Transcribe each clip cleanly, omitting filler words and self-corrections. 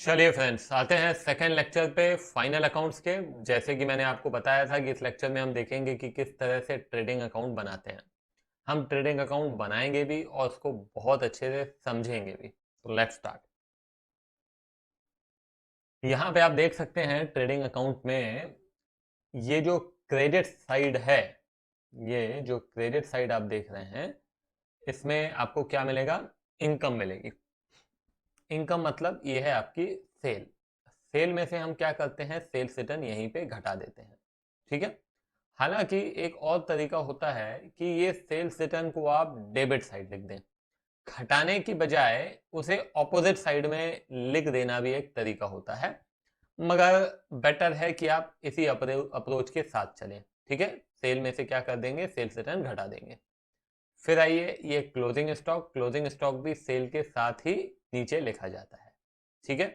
चलिए फ्रेंड्स, आते हैं सेकेंड लेक्चर पे फाइनल अकाउंट्स के। जैसे कि मैंने आपको बताया था कि इस लेक्चर में हम देखेंगे कि किस तरह से ट्रेडिंग अकाउंट बनाते हैं। हम ट्रेडिंग अकाउंट बनाएंगे भी और उसको बहुत अच्छे से समझेंगे भी। तो लेट्स स्टार्ट। यहाँ पे आप देख सकते हैं ट्रेडिंग अकाउंट में ये जो क्रेडिट साइड है, ये जो क्रेडिट साइड आप देख रहे हैं, इसमें आपको क्या मिलेगा? इनकम मिलेगी। इनकम मतलब ये है आपकी सेल। सेल में से हम क्या करते हैं? सेल्स रिटर्न यहीं पे घटा देते हैं। ठीक है। हालांकि एक और तरीका होता है कि ये सेल्स रिटर्न को आप डेबिट साइड लिख दें। घटाने की बजाय उसे ऑपोजिट साइड में लिख देना भी एक तरीका होता है, मगर बेटर है कि आप इसी अप्रोच के साथ चलें। ठीक है। सेल में से क्या कर देंगे? सेल्स रिटर्न घटा देंगे। फिर आइए, ये क्लोजिंग स्टॉक। क्लोजिंग स्टॉक भी सेल के साथ ही नीचे लिखा जाता है। ठीक है।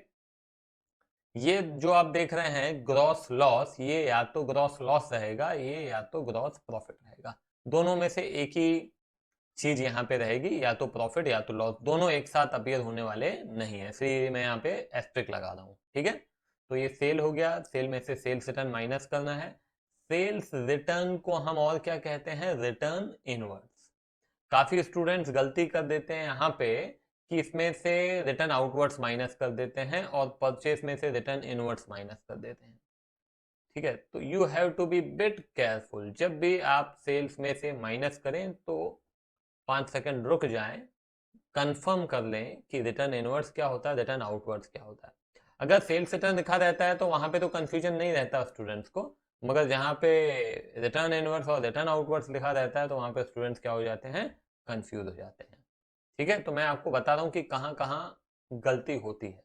ये जो आप देख रहे हैं ग्रॉस लॉस, ये या तो ग्रॉस लॉस रहेगा, ये या तो ग्रॉस प्रॉफिट रहेगा। दोनों में से एक ही चीज यहाँ पे रहेगी, या तो प्रॉफिट या तो लॉस। दोनों एक साथ अपीयर होने वाले नहीं है, इसलिए मैं यहाँ पे एस्ट्रिक लगा रहा हूँ। ठीक है। तो ये सेल हो गया। सेल में से सेल्स रिटर्न माइनस करना है। सेल्स रिटर्न को हम और क्या कहते हैं? Return inwards. काफी स्टूडेंट्स गलती कर देते हैं यहाँ पे कि इसमें से रिटर्न आउटवर्ड्स माइनस कर देते हैं और परचेस में से रिटर्न इनवर्ड्स माइनस कर देते हैं। ठीक है। तो you have to be bit careful. जब भी आप सेल्स में से माइनस करें तो 5 सेकंड रुक जाएं, कंफर्म कर लें कि रिटर्न इनवर्ड्स क्या होता है, रिटर्न आउटवर्ड्स क्या होता है। अगर सेल्स रिटर्न लिखा रहता है तो वहां पे तो कंफ्यूजन नहीं रहता स्टूडेंट्स को, मगर जहां पे रिटर्न इनवर्ड्स और रिटर्न आउटवर्ड्स लिखा रहता है तो वहां पे स्टूडेंट्स क्या हो जाते हैं? कंफ्यूज हो जाते हैं। ठीक है। तो मैं आपको बता रहा हूं कि कहां कहां गलती होती है।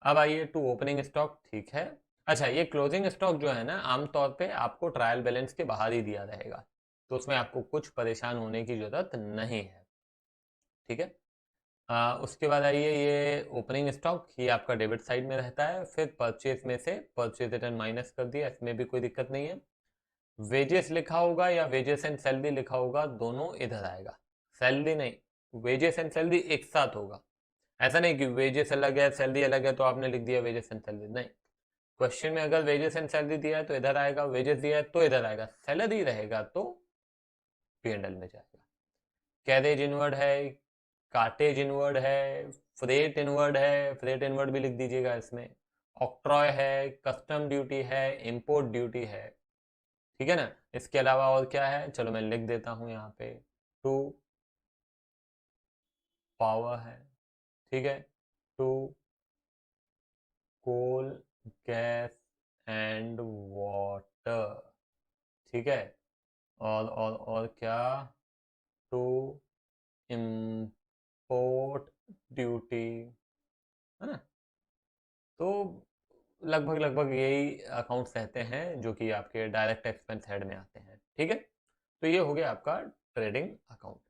अब आइए टू ओपनिंग स्टॉक। ठीक है। अच्छा, ये क्लोजिंग स्टॉक जो है ना, आमतौर पे आपको ट्रायल बैलेंस के बाहर ही दिया रहेगा, तो उसमें आपको कुछ परेशान होने की जरूरत नहीं है। ठीक है। उसके बाद आइए, ये ओपनिंग स्टॉक, ये आपका डेबिट साइड में रहता है। फिर परचेज में से परचेज रिटर्न माइनस कर दिया, इसमें भी कोई दिक्कत नहीं है। वेजेस लिखा होगा या वेजेस एंड सैलरी लिखा होगा, दोनों इधर आएगा। सैलरी नहीं, वेजेस एंड सैलरी एक साथ होगा। ऐसा नहीं कि वेजेस अलग है सैलरी अलग है तो आपने लिख दिया वेजेस एंड सैलरी, नहीं। क्वेश्चन में अगर वेजेस एंड सैलरी दिया है तो इधर आएगा, वेजेस दिया है तो इधर आएगा, सैलरी रहेगा तो P&L में जाएगा। कैरेज इनवर्ड है, कार्टेज इनवर्ड है, फ्रेट इनवर्ड है, फ्रेट इनवर्ड भी लिख दीजिएगा इसमें। ऑक्ट्रॉय है, कस्टम ड्यूटी है, इंपोर्ट ड्यूटी है। ठीक है ना। इसके अलावा और क्या है? चलो मैं लिख देता हूं यहाँ पे। टू पावर है। ठीक है। To coal, gas and water. ठीक है। और क्या? टू इम्पोर्ट ड्यूटी, है ना। तो लगभग लगभग यही अकाउंट्स रहते हैं जो कि आपके डायरेक्ट एक्सपेंस हेड में आते हैं। ठीक है। तो ये हो गया आपका ट्रेडिंग अकाउंट।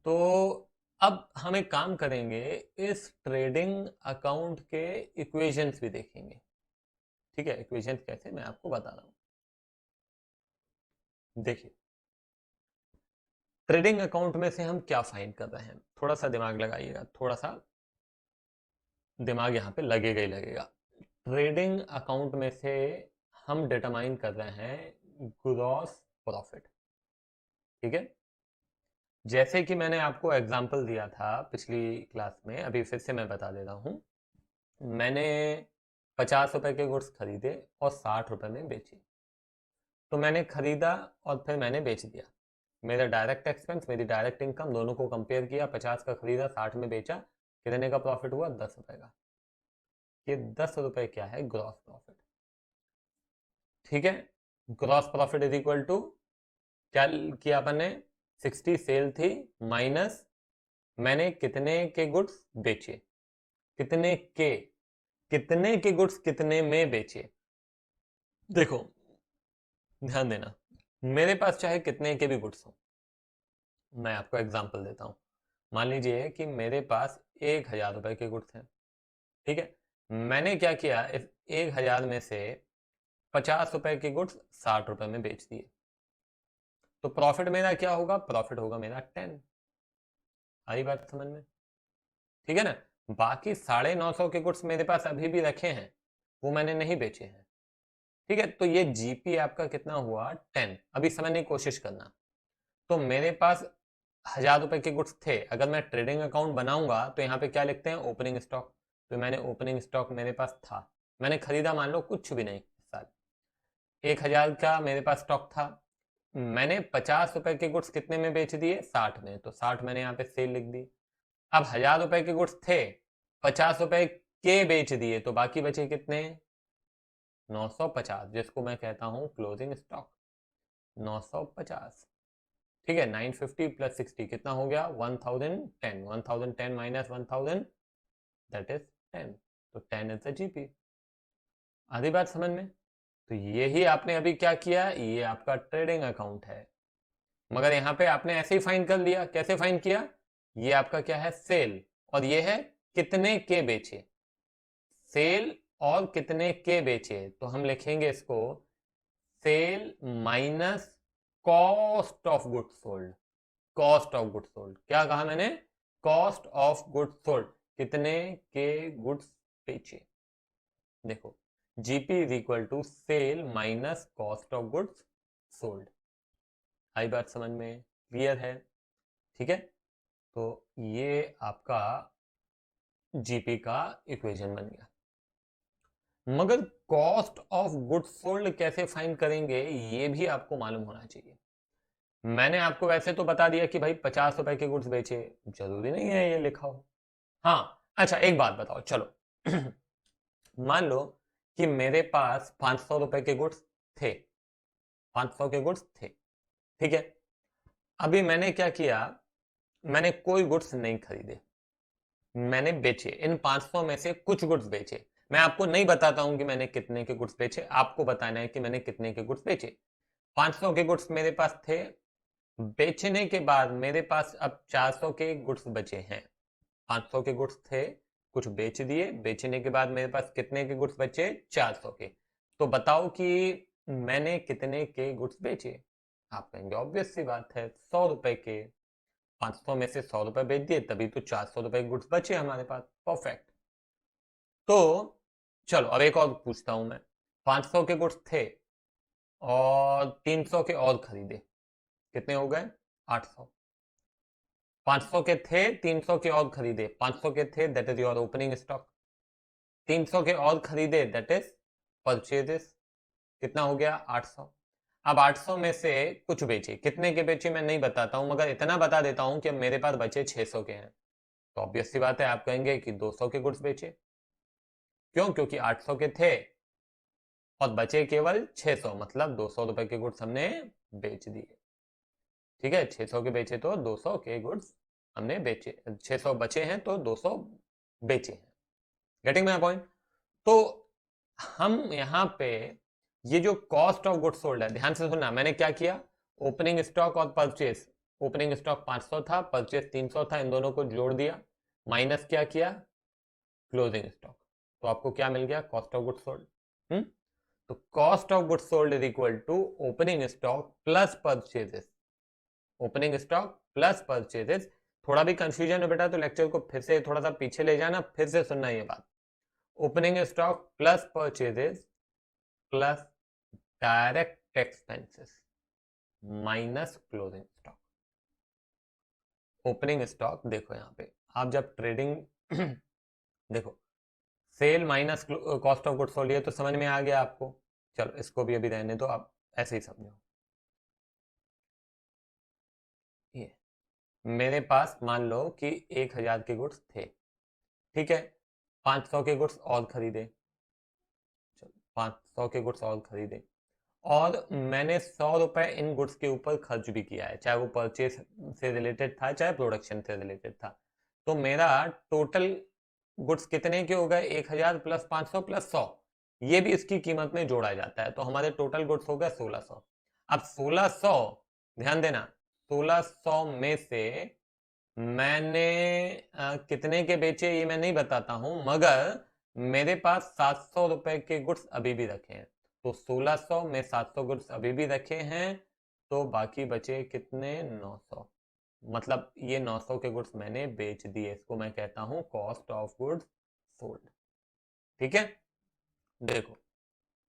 तो अब हम एक काम करेंगे, इस ट्रेडिंग अकाउंट के इक्वेशंस भी देखेंगे। ठीक है। इक्वेशंस कैसे, मैं आपको बता रहा हूं। देखिए, ट्रेडिंग अकाउंट में से हम क्या फाइंड कर रहे हैं? थोड़ा सा दिमाग लगाइएगा, थोड़ा सा दिमाग यहाँ पे लगेगा ही लगेगा। ट्रेडिंग अकाउंट में से हम डिटरमाइन कर रहे हैं ग्रॉस प्रॉफिट। ठीक है। जैसे कि मैंने आपको एग्जांपल दिया था पिछली क्लास में, अभी फिर से मैं बता देता हूँ। मैंने 50 रुपए के गुड्स खरीदे और 60 रुपए में बेचे। तो मैंने खरीदा और फिर मैंने बेच दिया। मेरा डायरेक्ट एक्सपेंस, मेरी डायरेक्ट इनकम, दोनों को कंपेयर किया। 50 का खरीदा, 60 में बेचा। कितने का प्रॉफिट हुआ? 10 रुपए का। ये 10 रुपए क्या है? Gross profit. ठीक है। Gross profit is equal to, क्या किया अपन ने? 60 सेल थी, माइनस मैंने कितने के गुड्स बेचे। कितने के, कितने के गुड्स कितने में बेचे। देखो, ध्यान देना, मेरे पास चाहे कितने के भी गुड्स हो। मैं आपको एग्जांपल देता हूं। मान लीजिए कि मेरे पास 1,000 रुपए के गुड्स हैं। ठीक है। मैंने क्या किया, इस 1,000 में से 50 रुपए के गुड्स 60 रुपए में बेच दिए। तो प्रॉफिट मेरा क्या होगा? प्रॉफिट होगा मेरा 10। आई बात समझ में? ठीक है ना। बाकी 950 के गुड्स मेरे पास अभी भी रखे हैं, वो मैंने नहीं बेचे हैं। ठीक है, तो ये जीपी आपका कितना हुआ 10। अभी समझने की कोशिश करना। तो मेरे पास 1000 रुपए के गुड्स थे, अगर मैं ट्रेडिंग अकाउंट बनाऊंगा तो यहाँ पे क्या लिखते हैं, ओपनिंग स्टॉक। तो मैंने ओपनिंग स्टॉक मेरे पास था, मैंने खरीदा मान लो कुछ भी नहीं इस साल, 1000 का मेरे पास स्टॉक था। मैंने 50 रुपए के गुड्स कितने में बेच दिए, 60 में, तो 60 मैंने यहाँ पे सेल लिख दी। अब 1000 रुपए के गुड्स थे, 50 रुपए के बेच दिए, तो बाकी बचे कितने, 950, जिसको मैं कहता हूं क्लोजिंग स्टॉक, 950। ठीक है, 950 प्लस 60 कितना हो गया, 1010। 1010 माइनस 1000, दैट इज 10। तो 10 इज द जीपी। आधी बात समझ में। तो यही आपने अभी क्या किया, ये आपका ट्रेडिंग अकाउंट है, मगर यहाँ पे आपने ऐसे ही फाइन कर लिया। कैसे फाइन किया, ये आपका क्या है, सेल, और ये है कितने के बेचे, सेल और कितने के बेचे। तो हम लिखेंगे इसको sale minus cost of goods sold. Cost of goods sold, क्या कहा मैंने, कॉस्ट ऑफ गुड्स सोल्ड, कितने के गुड्स बेचे। देखो, GP is equal to cell minus cost of goods sold. आई बात समझ में, क्लियर है। ठीक है, तो ये आपका जीपी का इक्वेशन बन गया। मगर कॉस्ट ऑफ गुड्स सोल्ड कैसे फाइंड करेंगे, ये भी आपको मालूम होना चाहिए। मैंने आपको वैसे तो बता दिया कि भाई 50 रुपए के गुड्स बेचे, जरूरी नहीं है ये लिखा हो। हाँ अच्छा, एक बात बताओ, चलो मान लो कि मेरे पास 500 रुपए के गुड्स थे, 500 के गुड्स थे। ठीक है, अभी मैंने क्या किया, मैंने कोई गुड्स नहीं खरीदे, मैंने बेचे, इन 500 में से कुछ गुड्स बेचे। मैं आपको नहीं बताता हूं कि मैंने कितने के गुड्स बेचे, आपको बताना है कि मैंने कितने के गुड्स बेचे। 500 के गुड्स मेरे पास थे, बेचने के बाद मेरे पास अब 400 के गुड्स बचे हैं। 500 के गुड्स थे, कुछ बेच दिए, बेचने के बाद मेरे पास कितने के गुड्स बचे, 400 के। तो बताओ कि मैंने कितने के गुड्स बेचे। आप कहेंगे ऑब्वियस सी बात है, 100 रुपए के। 500 में से 100 रुपए बेच दिए, तभी तो 400 रुपए गुड्स बचे हमारे पास। परफेक्ट। तो चलो अब एक और पूछता हूं मैं, 500 के गुड्स थे और 300 के और खरीदे, कितने हो गए, 800। 500 के थे, 300 के और खरीदे, 500 के थे, that is your opening stock. 300 के और खरीदे, दैट इज परचेजेस, कितना हो गया, 800। अब 800 में से कुछ बेचे, कितने के बेचे मैं नहीं बताता हूं, मगर इतना बता देता हूं कि अब मेरे पास बचे 600 के हैं। तो ऑब्वियस सी बात है, आप कहेंगे कि 200 के गुड्स बेचे। क्यों, क्योंकि 800 के थे और बचे केवल 600, मतलब 200 रुपए के गुड्स हमने बेच दिए। ठीक है, 600 के बेचे तो 200 के गुड्स हमने बेचे, 600 बचे हैं तो 200 बेचे हैं। Getting my point. तो हम यहाँ पे ये जो कॉस्ट ऑफ गुड्स सोल्ड है, ध्यान से सुनना, मैंने क्या किया, ओपनिंग स्टॉक और परचेस, ओपनिंग स्टॉक 500 था, परचेस 300 था, इन दोनों को जोड़ दिया, माइनस क्या किया, क्लोजिंग स्टॉक। तो आपको क्या मिल गया, कॉस्ट ऑफ गुड्स सोल्ड। तो cost of goods sold is equal to opening stock plus purchases. Opening stock plus purchases. थोड़ा भी कंफ्यूजन है बेटा तो लेक्चर को फिर से थोड़ा सा पीछे ले जाना, फिर से सुनना ये बात। Opening stock plus purchases plus direct expenses minus closing stock. Opening stock देखो यहाँ पे, आप जब ट्रेडिंग देखो, sale minus cost of goods sold, ये तो समझ में आ गया आपको। चलो इसको भी अभी रहने दो, आप ऐसे ही समझो। ये मेरे पास मान लो कि 1000 के गुड्स थे, ठीक है, 500 के गुड्स और खरीदे, चलो 500 के गुड्स और खरीदे, और मैंने 100 रुपए इन गुड्स के ऊपर खर्च भी किया है, चाहे वो परचेस से रिलेटेड था चाहे प्रोडक्शन से रिलेटेड था। तो मेरा टोटल गुड्स कितने के हो गए, 1000 प्लस 500 प्लस 100, ये भी इसकी कीमत में जोड़ा जाता है, तो हमारे टोटल गुड्स हो गए 1600। अब 1600, ध्यान देना, 1600 में से मैंने कितने के बेचे ये मैं नहीं बताता हूं, मगर मेरे पास 700 रुपए के गुड्स अभी भी रखे हैं। तो 1600 में 700 गुड्स अभी भी रखे हैं, तो बाकी बचे कितने, 900। मतलब ये 900 के गुड्स मैंने बेच दिए, इसको मैं कहता हूं कॉस्ट ऑफ गुड्स सोल्ड। ठीक है, देखो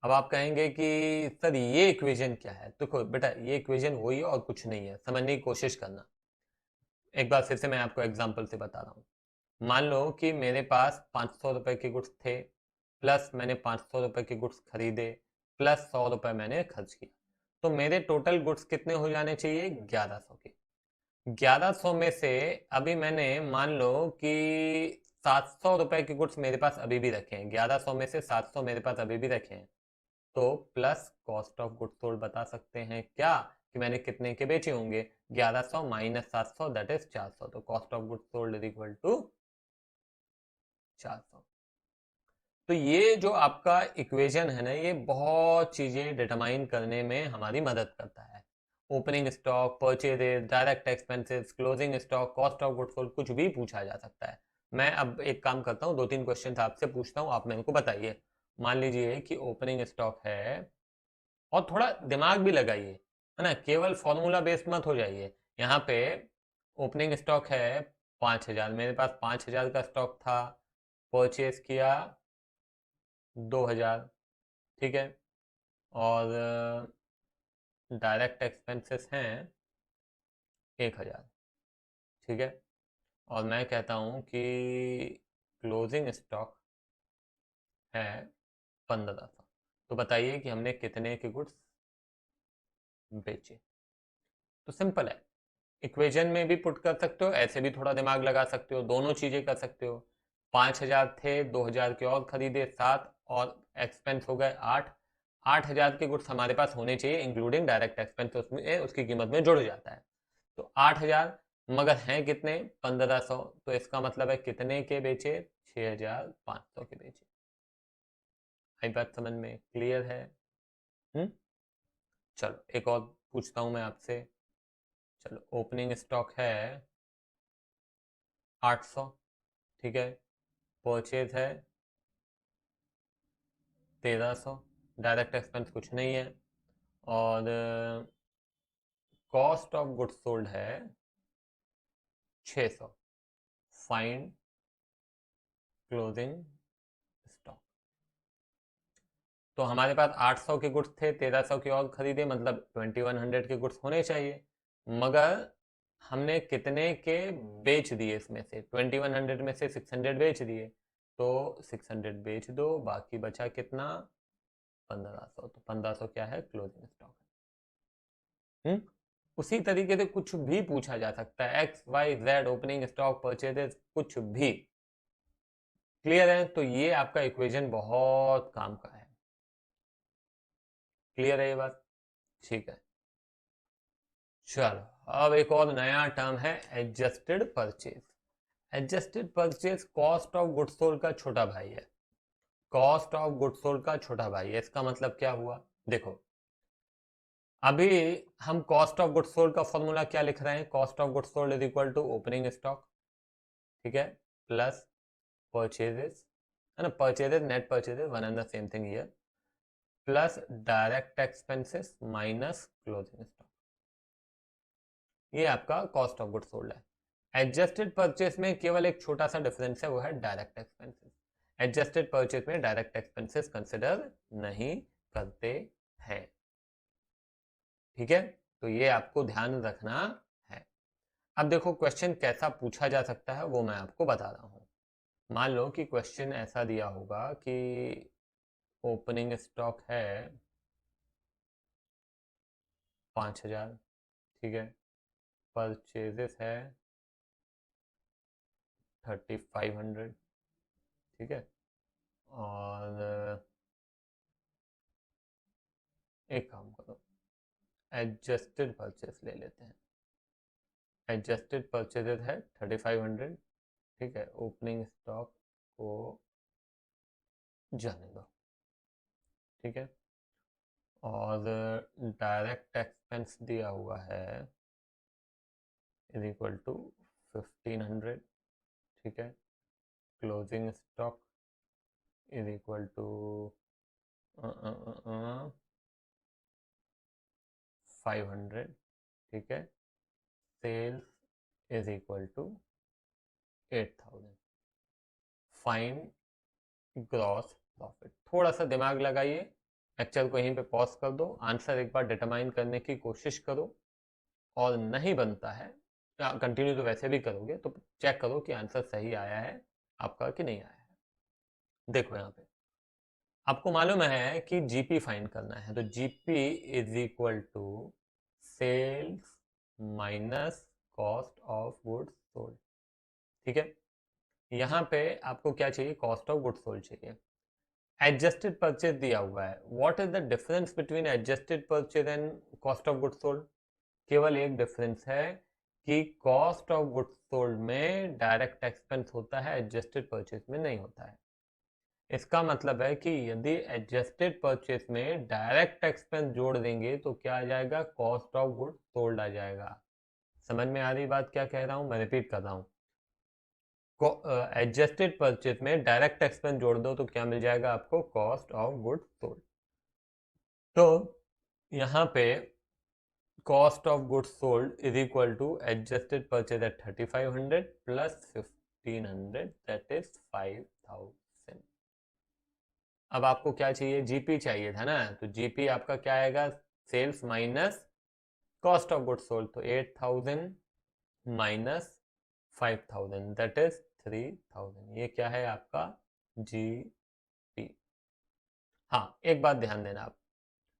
अब आप कहेंगे कि सर ये इक्वेशन क्या है। देखो बेटा, ये इक्वेशन वही है और कुछ नहीं है, समझने की कोशिश करना। एक बार फिर से मैं आपको एग्जांपल से बता रहा हूँ। मान लो कि मेरे पास 500 रुपए के गुड्स थे, प्लस मैंने 500 रुपए के गुड्स खरीदे, प्लस 100 रुपए मैंने खर्च किया, तो मेरे टोटल गुड्स कितने हो जाने चाहिए? 1100 के। 1100 में से अभी मैंने मान लो कि 700 रुपए के गुड्स मेरे पास अभी भी रखे हैं, 1100 में से 700 मेरे पास अभी भी रखे हैं, तो plus cost of goods sold बता सकते हैं क्या कि मैंने कितने के बेचे होंगे? 1100 माइनस 700 दैट इज 400, तो cost of goods sold is equal to 400। तो ये जो आपका इक्वेशन है ना, ये बहुत चीजें डिटरमाइन करने में हमारी मदद करता है। Opening stock, purchases, direct expenses, closing stock, cost of goods sold, कुछ भी पूछा जा सकता है। मैं अब एक काम करता हूँ, 2-3 क्वेश्चन आपसे पूछता हूँ, आप मेरे को बताइए। मान लीजिए कि ओपनिंग स्टॉक है, और थोड़ा दिमाग भी लगाइए, है ना, केवल फॉर्मूला बेस्ड मत हो जाइए। यहाँ पे ओपनिंग स्टॉक है 5000, मेरे पास 5000 का स्टॉक था, परचेज किया 2000, ठीक है, और डायरेक्ट एक्सपेंसेस हैं 1000, ठीक है, और मैं कहता हूँ कि क्लोजिंग स्टॉक है 1500। तो बताइए कि हमने कितने के गुड्स बेचे। तो सिंपल है, इक्वेशन में भी पुट कर सकते हो, ऐसे भी थोड़ा दिमाग लगा सकते हो, दोनों चीजें कर सकते हो। 5000 थे, 2000 के और खरीदे 7, और एक्सपेंस हो गए 8। 8000 के गुड्स हमारे पास होने चाहिए इंक्लूडिंग डायरेक्ट एक्सपेंस, उसमें उसकी कीमत में जुड़ जाता है। तो 8000, मगर हैं कितने? 1500, तो इसका मतलब है कितने के बेचे? 6500 के बेचे। आई बात समझ में क्लियर है? हम्म, चलो एक और पूछता हूं मैं आपसे। चलो, ओपनिंग स्टॉक है 800, ठीक है, परचेज है 1300, डायरेक्ट एक्सपेंस कुछ नहीं है, और कॉस्ट ऑफ गुड्स सोल्ड है 600। Find closing stock. तो हमारे पास 800 के गुड्स थे, 1300 के और खरीदे, मतलब 2100 के गुड्स होने चाहिए, मगर हमने कितने के बेच दिए? इसमें से 2100 में से 600 बेच दिए, तो 600 बेच दो, बाकी बचा कितना? 1500। तो 1500 क्या है? Closing stock. उसी तरीके से कुछ भी पूछा जा सकता है, X Y Z, opening stock, purchases, कुछ भी। क्लियर है? तो ये आपका इक्वेशन बहुत काम का है। क्लियर है ये बात? ठीक है, चलो अब एक और नया टर्म है, adjusted purchase. Adjusted purchase cost of goods sold का छोटा भाई है। कॉस्ट ऑफ गुड्स सोल्ड का छोटा भाई है, इसका मतलब क्या हुआ? देखो, अभी हम कॉस्ट ऑफ गुड्स सोल्ड का फॉर्मूला क्या लिख रहे हैं? Cost of goods sold is equal to opening stock, ठीक है, प्लस परचेजेस, है ना, purchases, net purchases, one and the same thing here, plus direct expenses minus closing stock. ये आपका कॉस्ट ऑफ गुड्स सोल्ड है। एडजस्टेड परचेस में केवल एक छोटा सा डिफरेंस है, वो है डायरेक्ट एक्सपेंसेस। एडजस्टेड परचेस में डायरेक्ट एक्सपेंसेस कंसिडर नहीं करते हैं, ठीक है, तो ये आपको ध्यान रखना है। अब देखो क्वेश्चन कैसा पूछा जा सकता है वो मैं आपको बता रहा हूँ। मान लो कि क्वेश्चन ऐसा दिया होगा कि ओपनिंग स्टॉक है 5000, ठीक है, परचेजेस है 3500, ठीक है, और एक काम करो, एडजस्टेड परचेस ले लेते हैं। एडजस्टेड परचेजेस है 3500, ठीक है, ओपनिंग स्टॉक को जाने दो, ठीक है, और डायरेक्ट एक्सपेंस दिया हुआ है इज इक्वल टू 1500, ठीक है, closing stock is equal to 500, ठीक है, sales is equal to 8000। Find gross profit. थोड़ा सा दिमाग लगाइए, लेक्चर को यहीं पे पॉज कर दो, आंसर एक बार डिटरमाइन करने की कोशिश करो, और नहीं बनता है, कंटिन्यू तो वैसे भी करोगे, तो चेक करो कि आंसर सही आया है आपका कि नहीं आया है। देखो यहाँ पे आपको मालूम है कि जीपी फाइंड करना है, तो GP is equal to sales minus cost of goods sold. ठीक है, यहाँ पे आपको क्या चाहिए, कॉस्ट ऑफ गुड्स सोल्ड चाहिए। एडजस्टेड परचेज दिया हुआ है, what is the difference between adjusted purchase and cost of goods sold? केवल एक डिफरेंस है कि कॉस्ट ऑफ गुड्स सोल्ड में डायरेक्ट एक्सपेंस होता है, एडजस्टेड परचेज में नहीं होता है। इसका मतलब है कि यदि एडजस्टेड परचेज में डायरेक्ट एक्सपेंस जोड़ देंगे तो क्या आ जाएगा, कॉस्ट ऑफ गुड्स सोल्ड आ जाएगा। समझ में आ रही बात क्या कह रहा हूं, मैं रिपीट कर रहा हूं। एडजस्टेड परचेज में डायरेक्ट एक्सपेंस जोड़ दो तो क्या मिल जाएगा आपको, कॉस्ट ऑफ गुड्स सोल्ड। तो यहाँ पे cost of goods sold is equal to adjusted purchase at 3500 plus 1500, that is 5000। अब आपको क्या चाहिए, जीपी चाहिए था ना, तो जीपी आपका क्या आएगा, sales minus cost of goods sold, तो 8000 माइनस 5000, दैट इज 3000। ये क्या है आपका जीपी। हाँ, एक बात ध्यान देना आप,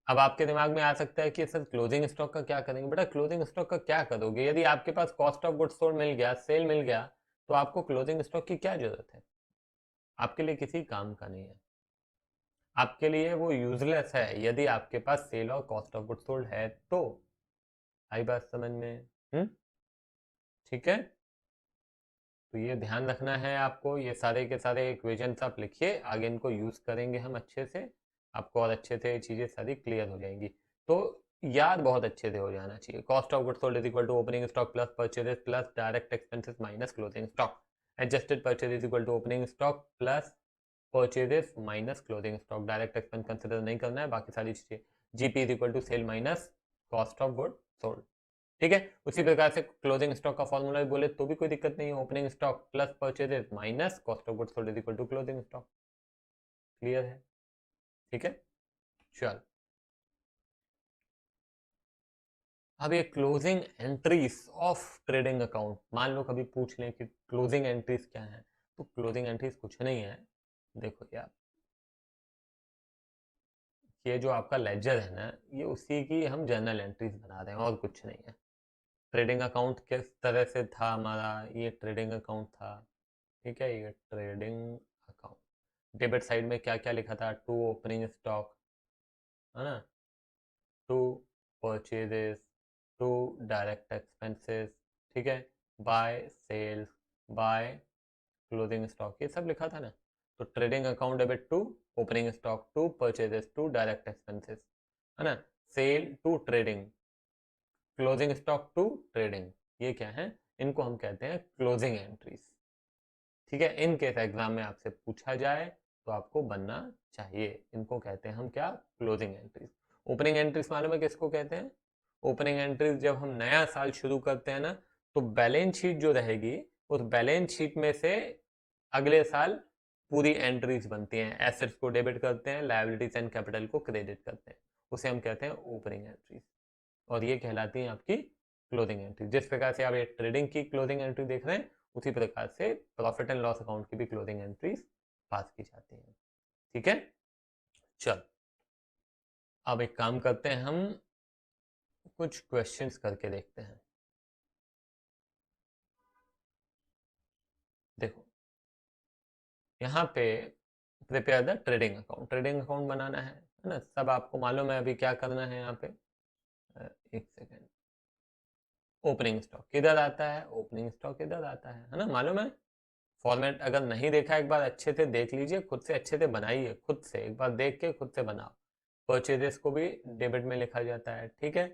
अब आपके दिमाग में आ सकता है कि सर क्लोजिंग स्टॉक का क्या करेंगे। बेटा क्लोजिंग स्टॉक का क्या करोगे, यदि आपके पास कॉस्ट ऑफ गुड्स सोल्ड मिल गया, सेल मिल गया, तो आपको क्लोजिंग स्टॉक की क्या जरूरत है, आपके लिए किसी काम का नहीं है, आपके लिए वो यूजलेस है। यदि आपके पास सेल और कॉस्ट ऑफ गुड्स सोल्ड है तो। आई बात समझ में? ठीक है, तो ये ध्यान रखना है आपको, ये सारे के सारे इक्वेशंस आप लिखिए, आगे इनको यूज करेंगे हम अच्छे से, आपको और अच्छे से चीजें सारी क्लियर हो जाएंगी। तो याद बहुत अच्छे से हो जाना चाहिए, cost of goods sold is equal to opening stock plus purchases plus direct expenses minus closing stock. Adjusted purchase is equal to opening stock plus purchases minus closing stock. Direct expense consider नहीं करना है, बाकी सारी चीजें। GP is equal to cell minus cost of good sold. ठीक है, उसी प्रकार से क्लोजिंग स्टॉक का फॉर्मूला बोले तो भी कोई दिक्कत नहीं है, opening stock plus purchases minus cost of goods sold is equal to closing stock. Clear है? ठीक है, चल अब ये closing entries of trading account, मान लो कभी पूछ लें कि क्लोजिंग एंट्रीज क्या है, तो क्लोजिंग एंट्रीज कुछ नहीं है। देखो यार, ये जो आपका लेजर है ना, ये उसी की हम जर्नल एंट्रीज बना रहे हैं और कुछ नहीं है। ट्रेडिंग अकाउंट किस तरह से था हमारा, ये ट्रेडिंग अकाउंट था, ठीक है, ये ट्रेडिंग अकाउंट। डेबिट साइड में क्या क्या लिखा था, टू ओपनिंग स्टॉक, है ना, to purchases, to direct expenses, ठीक है, by sales, by closing stock, ये सब लिखा था ना। तो trading account debit to opening stock to purchases to direct expenses, है ना, sale to trading, closing stock to trading, ये क्या है, इनको हम कहते हैं क्लोजिंग एंट्रीज। ठीक है, इन केस एग्जाम में आपसे पूछा जाए तो आपको बनना चाहिए, इनको कहते हैं हम क्या, क्लोजिंग एंट्रीज। ओपनिंग एंट्रीज मालूम है किसको कहते हैं? ओपनिंग एंट्रीज जब हम नया साल शुरू करते हैं ना, तो बैलेंस शीट जो रहेगी, उस बैलेंस शीट में से अगले साल पूरी एंट्रीज बनती हैं, एसेट्स को डेबिट करते हैं, लायबिलिटीज एंड कैपिटल को क्रेडिट करते हैं, उसे हम कहते हैं ओपनिंग एंट्रीज, और ये कहलाती है आपकी क्लोजिंग एंट्री। जिस प्रकार से आप ये ट्रेडिंग की क्लोजिंग एंट्री देख रहे हैं, उसी प्रकार से प्रॉफिट एंड लॉस अकाउंट की भी क्लोजिंग एंट्रीज पास की जाती हैं। ठीक है, चल अब एक काम करते हैं, हम कुछ क्वेश्चंस करके देखते हैं। देखो यहाँ पे प्रिपेयर द ट्रेडिंग अकाउंट बनाना है ना, सब आपको मालूम है अभी क्या करना है यहाँ पे। एक सेकेंड, ओपनिंग स्टॉक किधर आता है, ओपनिंग स्टॉक किधर आता है ना, मालूम है। फॉर्मेट अगर नहीं देखा, एक बार अच्छे से देख लीजिए, खुद से अच्छे से बनाइए, खुद से एक बार देख के खुद से बनाओ। परचेजेस को भी डेबिट में लिखा जाता है, ठीक है।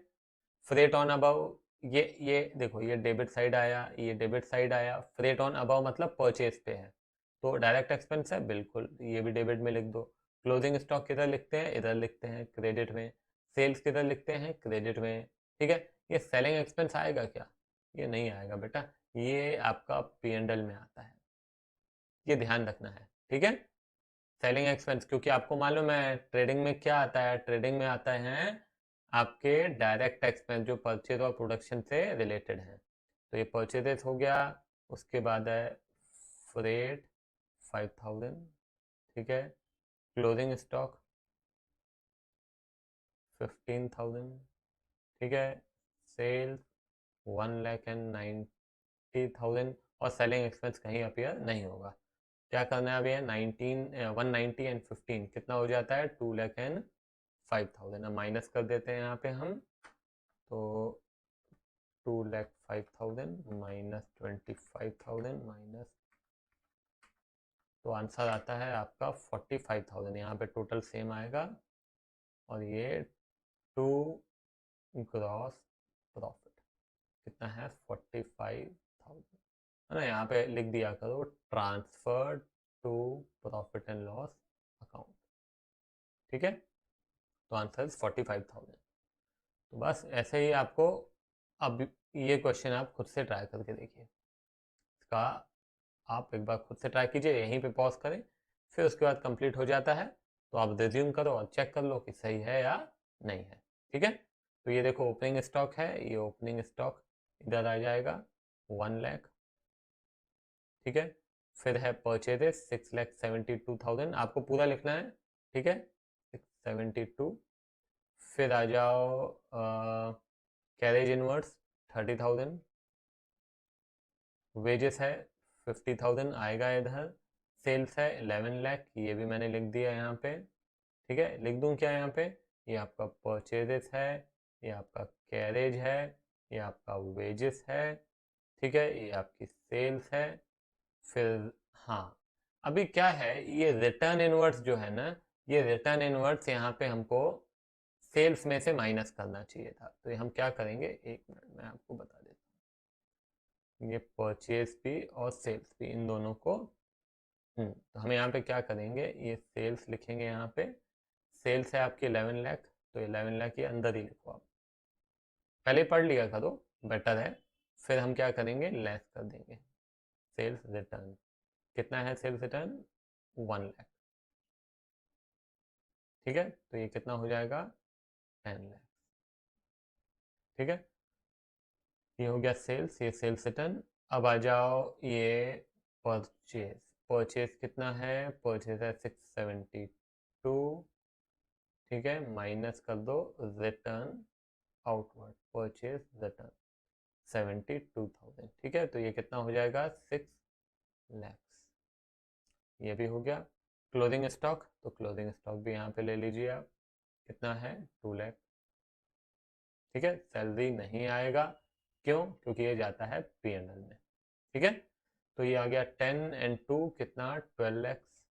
फ्रेट ऑन अबव, ये देखो, ये डेबिट साइड आया, ये डेबिट साइड आया, फ्रेट ऑन अबव मतलब परचेज पे है, तो डायरेक्ट एक्सपेंस है, बिल्कुल ये भी डेबिट में लिख दो। क्लोजिंग स्टॉक किधर लिखते हैं, इधर लिखते हैं क्रेडिट में। सेल्स किधर लिखते हैं, क्रेडिट में, ठीक है। ये सेलिंग एक्सपेंस आएगा क्या, ये नहीं आएगा बेटा, ये आपका P&L में आता है, ये ध्यान रखना है, ठीक है। सेलिंग एक्सपेंस, क्योंकि आपको मालूम है ट्रेडिंग में क्या आता है, ट्रेडिंग में आता है आपके डायरेक्ट एक्सपेंस जो परचेज और प्रोडक्शन से रिलेटेड है। तो ये परचेजेस हो गया, उसके बाद है फ्रेट 5000, ठीक है, क्लोजिंग स्टॉक 15,000, ठीक है, सेल्स 1,90,000 और सेलिंग एक्सपेंस कहीं अपीयर नहीं होगा। क्या करना है अभी है 190 एंड 15 कितना हो जाता है 2,05,000। अब माइनस कर देते हैं यहाँ पे हम, तो 2,05,000 माइनस 25,000 माइनस, तो आंसर आता है आपका 45,000। यहाँ पे टोटल सेम आएगा और ये टू ग्रॉस प्रॉफिट कितना है 45,000, है ना। यहाँ पे लिख दिया करो transfer to profit and loss account, ठीक है। तो आंसर 45,000। तो बस ऐसे ही आपको, अब ये क्वेश्चन आप खुद से ट्राई करके देखिए, इसका आप एक बार खुद से ट्राई कीजिए, यहीं पे पॉज करें, फिर उसके बाद कंप्लीट हो जाता है तो आप रिज्यूम करो और चेक कर लो कि सही है या नहीं है, ठीक है। तो ये देखो ओपनिंग स्टॉक है, ये ओपनिंग स्टॉक इधर आ जाएगा 1 लाख, ठीक है। फिर है परचेजेस 6,72,000, आपको पूरा लिखना है, ठीक है, 672। फिर आ जाओ कैरेज इनवर्ड्स 30,000, वेजेस है 50,000 आएगा इधर, सेल्स है 11 लाख, ये भी मैंने लिख दिया यहाँ पे, ठीक है। लिख दूँ क्या यहाँ पे, ये आपका परचेजेस है, ये आपका कैरेज है, ये आपका वेजेस है, ठीक है, ये आपकी सेल्स है। फिर हाँ, अभी क्या है, ये रिटर्न इनवर्ड्स जो है ना, ये रिटर्न इनवर्ड्स यहाँ पे हमको सेल्स में से माइनस करना चाहिए था, तो ये हम क्या करेंगे, एक मिनट मैं आपको बता देता हूँ। ये परचेज भी और सेल्स भी, इन दोनों को तो हम यहाँ पे क्या करेंगे, ये सेल्स लिखेंगे यहाँ पे, सेल्स है आपकी 11 लाख, तो 11 लाख ये अंदर ही लिखो आप, पहले पढ़ लिया करो, बेटर है। फिर हम क्या करेंगे, लेस कर देंगे सेल्स रिटर्न, कितना है सेल्स रिटर्न 1 लाख, ठीक है। तो ये कितना हो जाएगा 10 लाख, ठीक है। ये हो गया सेल्स, ये सेल्स रिटर्न। अब आ जाओ ये परचेज, परचेज कितना है, परचेज है 672, ठीक है, माइनस कर दो रिटर्न आउटवर्ड, परचेज रिटर्न 72,000, ठीक है। तो ये कितना हो जाएगा 6 लैक्स, ये भी हो गया। क्लोजिंग स्टॉक, तो क्लोजिंग स्टॉक भी यहाँ पे ले लीजिए आप, कितना है 2 लाख, ठीक है। सैलरी नहीं आएगा, क्यों, क्योंकि ये जाता है P&L में, ठीक है। तो ये आ गया 10 एंड 2 कितना 12 लैक्स,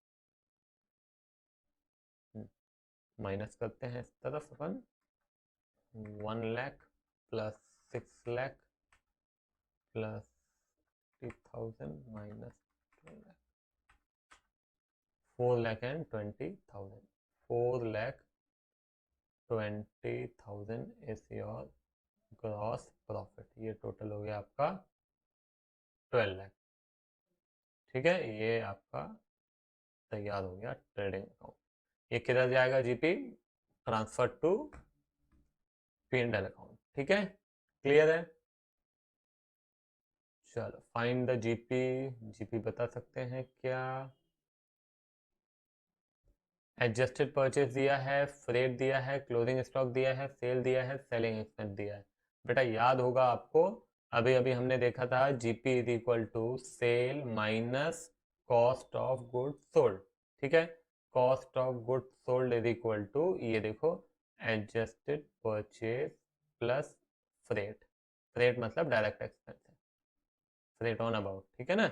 माइनस करते हैं इस तरफ अपन, 1 lakh plus 6 lakh plus 50,000 minus 4 lakh and 20,000, 4 lakh 20,000 is your gross profit, ये टोटल हो गया आपका 12 लाख, ठीक है। ये आपका तैयार हो गया ट्रेडिंग अकाउंट। ये किधर जाएगा GP, transfer to P&L account, ठीक है, क्लियर है। चलो फाइंड द जीपी, जीपी बता सकते हैं क्या, एडजस्टेड परचेज दिया है, फ्रेट दिया है, क्लोजिंग स्टॉक दिया है, सेल दिया है, सेलिंग एक्सपेंस दिया है। बेटा याद होगा आपको, अभी अभी हमने देखा था GP is equal to cell minus cost of goods sold, ठीक है। Cost of goods sold is equal to, ये देखो, adjusted purchase plus freight, freight मतलब डायरेक्ट एक्सपेंस है, फ्रेट ऑन अबाउट, ठीक है ना,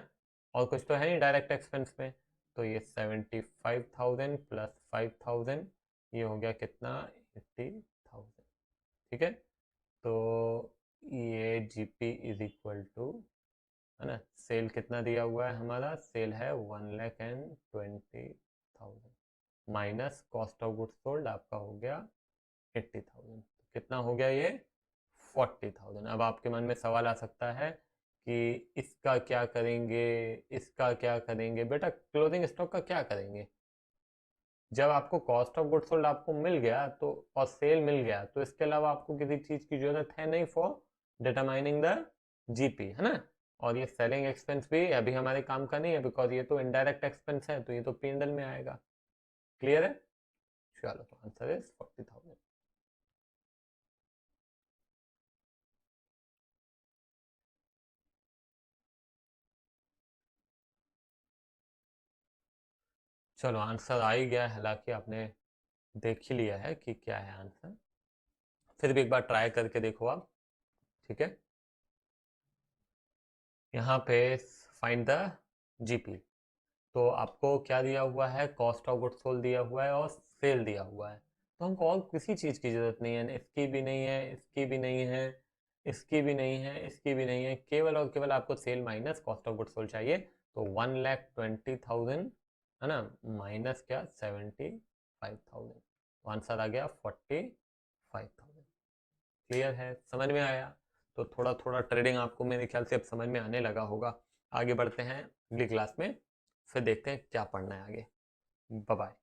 और कुछ तो है नहीं डायरेक्ट एक्सपेंस में। तो ये 75,000 प्लस 5,000, ये हो गया कितना 80,000, ठीक है। तो ये जीपी इज इक्वल टू, है ना, सेल कितना दिया हुआ है हमारा, सेल है 1,20,000 minus cost of goods sold आपका हो गया 80,000, कितना हो गया ये 40,000। अब आपके मन में सवाल आ सकता है कि इसका क्या करेंगे, इसका क्या करेंगे। बेटा क्लोजिंग स्टॉक का क्या करेंगे? जब आपको कॉस्ट ऑफ गुड सोल्ड आपको मिल गया तो और सेल मिल गया तो इसके अलावा आपको किसी चीज की जरूरत है नहीं फॉर डिटरमाइनिंग द जीपी, है ना। और ये सेलिंग एक्सपेंस भी अभी हमारे काम का नहीं है, बिकॉज ये तो इनडायरेक्ट एक्सपेंस है, तो ये तो पी में आएगा। क्लियर है? चलो, तो आंसर इज 40,000। चलो, आंसर आ ही गया, हालांकि आपने देख ही लिया है कि क्या है आंसर। फिर भी एक बार ट्राई करके देखो आप। ठीक है, यहाँ पे फाइंड द जीपी। तो आपको क्या दिया हुआ है? कॉस्ट ऑफ गुड्स सोल्ड दिया हुआ है और सेल दिया हुआ है। तो हमको और किसी चीज़ की ज़रूरत नहीं है, इसकी भी नहीं है, इसकी भी नहीं है, इसकी भी नहीं है, इसकी भी नहीं है। केवल और केवल आपको sale minus cost of goods sold चाहिए। तो 1,20,000, है ना, माइनस क्या, 75,000। तो आंसर आ गया 45,000। क्लियर है? समझ में आया? तो थोड़ा थोड़ा ट्रेडिंग आपको मेरे ख्याल से अब समझ में आने लगा होगा। आगे बढ़ते हैं अगली क्लास में, फिर देखते हैं क्या पढ़ना है आगे। Bye bye.